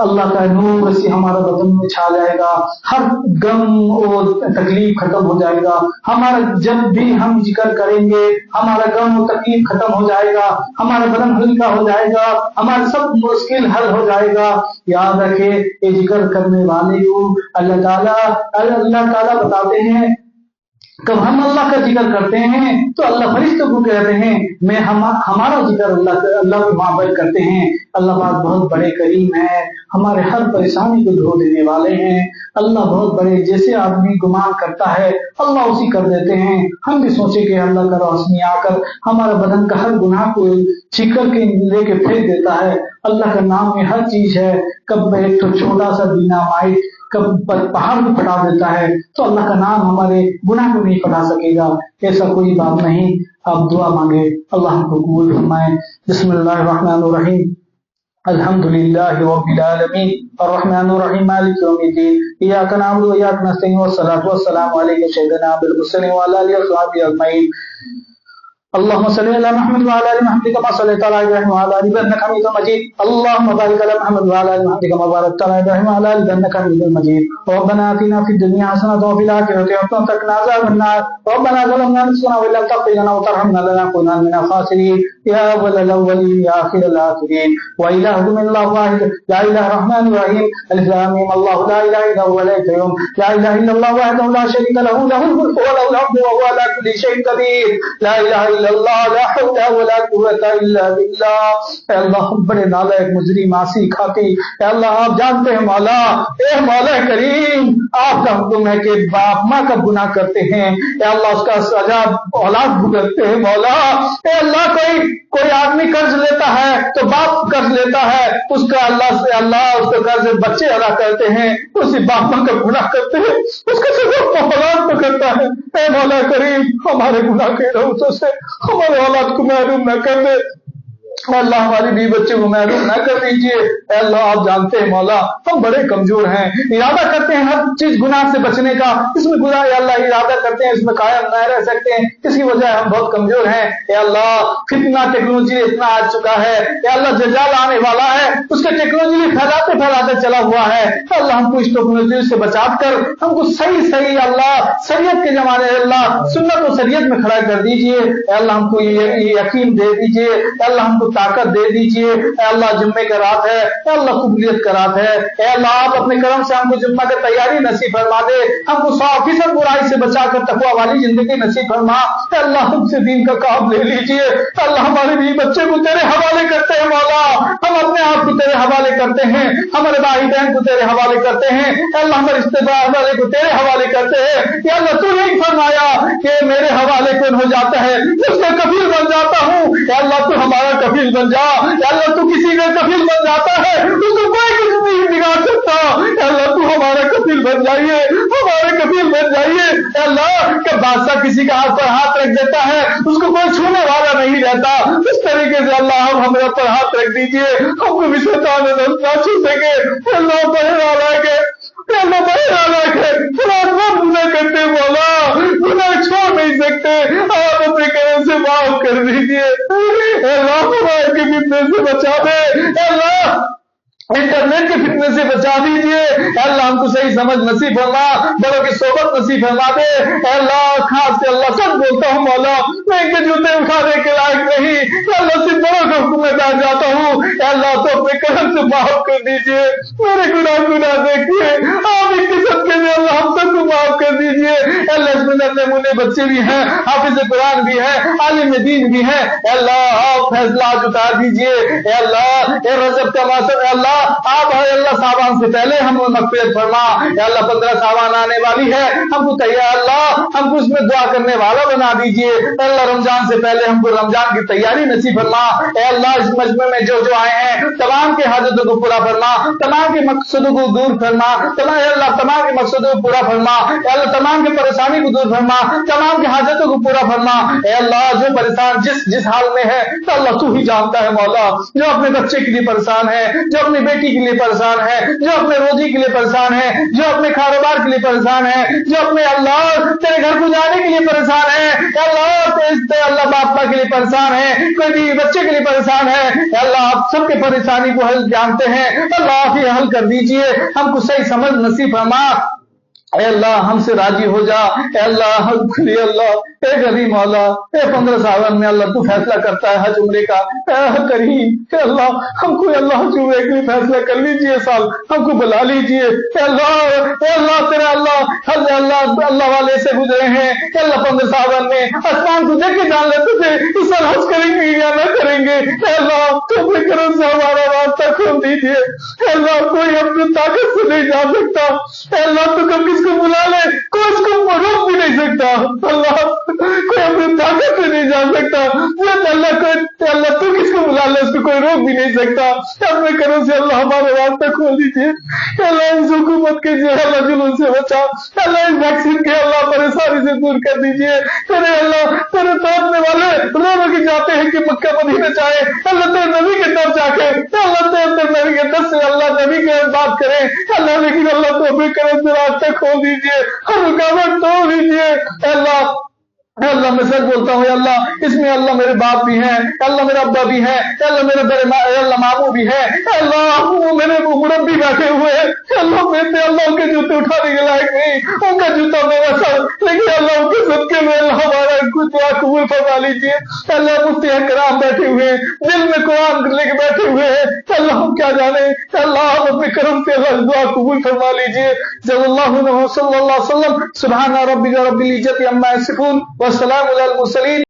अल्लाह का नूर से हमारा बदन में छा जाएगा, हर गम और तकलीफ खत्म हो जाएगा। हमारा जब भी हम जिक्र करेंगे हमारा गम और तकलीफ खत्म हो जाएगा, हमारा बदन हल्का हो जाएगा, हमारा सब मुश्किल हल हो जाएगा। याद रखे ये जिक्र करने वाले को अल्लाह ताला बताते हैं, कब हम अल्लाह का जिक्र करते हैं तो अल्लाह फरिश्तों को कहते हैं मैं हमारा जिक्र अल्लाह की मोहब्बत करते हैं। अल्लाह पाक बहुत बड़े करीम है, हमारे हर परेशानी को धो देने वाले हैं। अल्लाह बहुत बड़े, जैसे आदमी गुमान करता है अल्लाह उसी कर देते हैं। हम भी सोचे कि अल्लाह का रोशनी आकर हमारा बदन का हर गुनाह को छिकर के लेके फेंक देता है। अल्लाह का नाम में हर चीज है। कब एक तो छोटा सा डिनामाइट कब पहाड़ को फटा देता है, तो अल्लाह का नाम हमारे गुनाह को नहीं फटा सकेगा। ऐसा कोई बात नहीं। आप दुआ मांगे, अल्लाह हमको कबूल फरमाए। बिस्मिल्लाहिर्रहमानिर्रहीम, अल्हम्दुलिल्लाहि रब्बिल आलमीन, अर्रहमानिर रहीम, मालिक यौमिद्दीन, इय्याका नअबुदु व इय्याका नस्तईन, वस्सलातु वस्सलामु अलैका सय्यिदना अबुल मुरसलीन व अला आलिहि व सहबिहि अजमईन। अल्लाहुम्मा सल्लि अला मुहम्मद व अला आलि मुहम्मद कमा सल्लैता अला इब्राहीम व अला आलि इब्राहीम इन्नका हमीदुम मजीद। अल्लाहुम्मा बारिक अला मुहम्मद व अला आलि मुहम्मद कमा बारकता अला इब्राहीम व अला आलि इब्राहीम इन्नका हमीदुम मजीद। रब्बना आतिना फिद दुनिया हसनतन व फिल आखिरति हसनतन व क़िना अज़ाबन्नार। रब्बना ज़लमना अनफुसना व इल्लम तग़फिर लना व तरहमना लनकुनन्ना मिनल ख़ासिरीन। या अव्वलल अव्वलीन या आखिरल आखिरीन व इलाहुकुम इल्लल्लाहु वाहिद ला इलाहा रहमानिर रहीम। अलिफ लाम मीम, अल्लाहु ला इलाहा इल्ला हुवल हय्युल क़य्यूम, ला इलाहा इल्लल्लाहु वहदहु ला शरीका लहु, लहुल मुल्कु व लहुल हम्दु व हुवा अला कुल्लि शैइन क़दीर। ला इलाहा इल्लल्लाह ला हौला वला कुव्वता इल्ला बिल्लाह। अल्लाह हम बड़े नालायक मुजरिम आसी खाती, अल्लाह आप जानते हैं मौला, ए मौला करीम आपका हुक्म है कि बाप माँ का गुनाह करते हैं अल्लाह उसका सजा औलाद भुगतते हैं। मौला ए अल्लाह कोई आदमी कर्ज लेता है तो बाप कर्ज लेता है, उसका अल्लाह उसका कर्ज बच्चे अदा करते हैं, उसी बाप माँ का गुनाह करते हैं, उसका सजा औलाद को करता है। ए मौला करीम हमारे गुनाह के रौतों से हमारे औलाद को महरूम न कर दे, अल्लाह हमारी बीवी बच्चे को महरूम न कर दीजिए। अल्लाह आप जानते हैं मौला हम बड़े कमजोर हैं, इरादा करते हैं हर चीज गुनाह से बचने का, इसमें गुनाह अल्लाह इरादा करते हैं इसमें कायम न रह सकते हैं, इसकी वजह हम बहुत कमजोर हैं। अल्लाह कितना टेक्नोलॉजी इतना आ चुका है, अल्लाह जंजाल आने वाला है, उसके टेक्नोलॉजी फैलाते फैलाते चला हुआ है। अल्लाह हमको इस टेक्नोलॉजी से बचा कर हमको सही अल्लाह शरीयत के जमाने अल्लाह सुन्नत और शरीयत में खड़ा कर दीजिए। अल्लाह हमको ये यकीन दे दीजिए, अल्लाह हमको ताकत दे दीजिए। अल्लाह जुम्मे का रात है, अल्लाह कबूलियत का रात है, अल्लाह आप अपने करम से हमको जुम्मा की तैयारी नसीब फरमा दे, हमको 100% बुराई से बचाकर तकवा वाली जिंदगी नसीब फरमा। अल्लाह हमसे दीन का काम ले लीजिए। अल्लाह हमारे भी बच्चे को तेरे हवाले करते हैं मौला, हम अपने आप को तेरे हवाले करते हैं, हमारे भाई बहन को तेरे हवाले करते हैं, अल्लाह हमारे रिश्तेदार वाले को तेरे हवाले करते हैं। या अल्लाह तू नहीं फरमाया कि मेरे हवाले कौन हो जाता है उसका कफील बन जाता हूँ। अल्लाह तू हमारा कफील बन जा। अल्लाह तू किसी का कफील बन जाता है उसको कोई कुछ नहीं बिगाड़ सकता। अल्लाह तू हमारा कफील बन जाइए, हमारे कफील बन जाइए। अल्लाह का बादशाह किसी का हाथ पर हाथ रख देता है उसको कोई छूने वाला नहीं रहता, इस तरीके से अल्लाह हम हमारे पर हाथ रख दीजिए, हमको भी शैतान ना छू सके। अल्लाह बड़े वाला के गुनाह करते मौला, गुनाह छोड़ नहीं सकते, आप अपने करम से माफ कर दीजिए। अल्लाह के फितने से बचा दे, अल्लाह इंटरनेट के फितने से बचा दीजिए। अल्लाह हमको सही समझ नसीब फरमा, बड़ों की सोबत नसीब फरमा दे। अल्लाह खास से अल्लाह सच बोलता हूँ मौला, मैं इनके जूते उठाने के लायक नहीं, अल्लाह सिर्फ बड़ों के हुक्म में बैठ जाता हूँ। अल्लाह तो अपने करम से माफ कर दीजिए, मेरे गुनाह देखिए, आप इनके सबके में अल्लाह हम सबको माफ कर दीजिए। अल्लाह इसमें नन्हे मुन्ने बच्चे भी हैं, हाफिज कुरान भी है, आलिम दीन भी है। अल्लाह आप फैसला उतार दीजिए। अल्लाह रजब का मौसम, अल्लाह आप अल्लाह सावन से पहले हम मग़फ़िरत फरमा। अल्लाह 15 सावन आने वाली है, हमको तैयार अल्लाह हमको उसमें दुआ करने वाला बना दीजिए। अल्लाह रमजान से पहले हमको रमजान की तैयारी नसीब फरमा। अल्लाह इस मजमे में जो आए हैं तमाम के हाजतों को पूरा फरमा, तमाम के मकसदों को दूर फरमा, तमाम के मकसदों को पूरा फरमा। अल्लाह तमाम की परेशानी को दूर फरमा, तमाम की हाजतों को पूरा फरमा। अल्लाह जो परेशान जिस हाल में है अल्लाह तू ही जानता है मौला, जो अपने बच्चे के लिए परेशान है, जो अपनी बेटी के लिए परेशान परेशान है, जो अपने रोजी के लिए परेशान है, जो अपने कारोबार के लिए परेशान है, जो अपने अल्लाह तेरे घर को जाने के लिए परेशान है, अल्लाह अल्लाह बाप माँ के लिए परेशान है, कोई भी बच्चे के लिए परेशान है, अल्लाह आप सबके परेशानी को हल जानते हैं, अल्लाह आप ही हल कर दीजिए, हमको सही समझ नसीब फरमा। ऐ अल्लाह हमसे राजी हो जा, ऐ अल्लाह ए गरीब मौला, ए 15 सावन में अल्लाह तू फैसला करता है हज उम्रे का, करीम अल्लाह हमको अल्लाह हज उम्रे के लिए फैसला कर लीजिए, साल हमको बुला लीजिए, अल्लाह तेरा अल्लाह वाले से गुजरे हैं, अल्लाह 15 सावन में आसमान को देख के जान लेते थे इस साल हज करेंगे या न करेंगे, अल्लाह तुम करम से हमारा रास्ता खोल दीजिए, अल्लाह कोई अपनी ताकत से नहीं जा सकता, अल्लाह तू कब किसको बुला ले कोई इसको रोक भी नहीं सकता, अल्लाह कोई अपनी ताकत से नहीं जा सकता, अल्लाह तू किसको बुला ले उसको कोई रोक भी नहीं सकता, अपने करों से अल्लाह हमारे रास्ते खोल दीजिए, अल्लाह इस हुकूमत के अल्लाह जुल्म से बचा, अल्लाह इस वैक्सीन के अल्लाह परेशानी से दूर कर दीजिए, तेरे अल्लाह तेरे तोड़ने वाले रो रो के जाते हैं कि मक्का मदीना चाहे, अल्लाह तेरे नबी के तरफ जाके अल्लाह तेरे नबी के दस से अल्लाह नबी के बात करें, अल्लाह लेकिन अल्लाह तो अपने करों से रास्ते खोल दीजिए, हर रुकावट तोड़ दीजिए, अल्लाह मैं सच बोलता हूँ अल्लाह इसमें अल्लाह मेरे बाप भी हैं, अल्लाह मेरा अब्बा भी है, अल्लाह मेरे बड़े अल्लाह मामू भी है, अल्लाह वो मेरे मुरब्बी बैठे हुए हैं, अल्लाह मेरे अल्लाह उनके जूते उठाने के लायक नहीं, उनका जूता मेरा सर, लेकिन अल्लाह उनके सदके में अल्लाह हमारा दुआ कबूल फरमा लीजिए, अल्लाह मुफ्ती कराम बैठे हुए हैं, दिल में कुरान लेके बैठे हुए हैं, अल्लाह हम क्या जाने, अल्लाह हम अपने करम से अल्लाह दुआ कबूल फरमा लीजिए, सल्लल्लाहु अलैहि वसल्लम, सुभान रब्बिका रब्बिल इज्जति अम्मा यसिफून, वस्सलामु अलल मुरसलीन।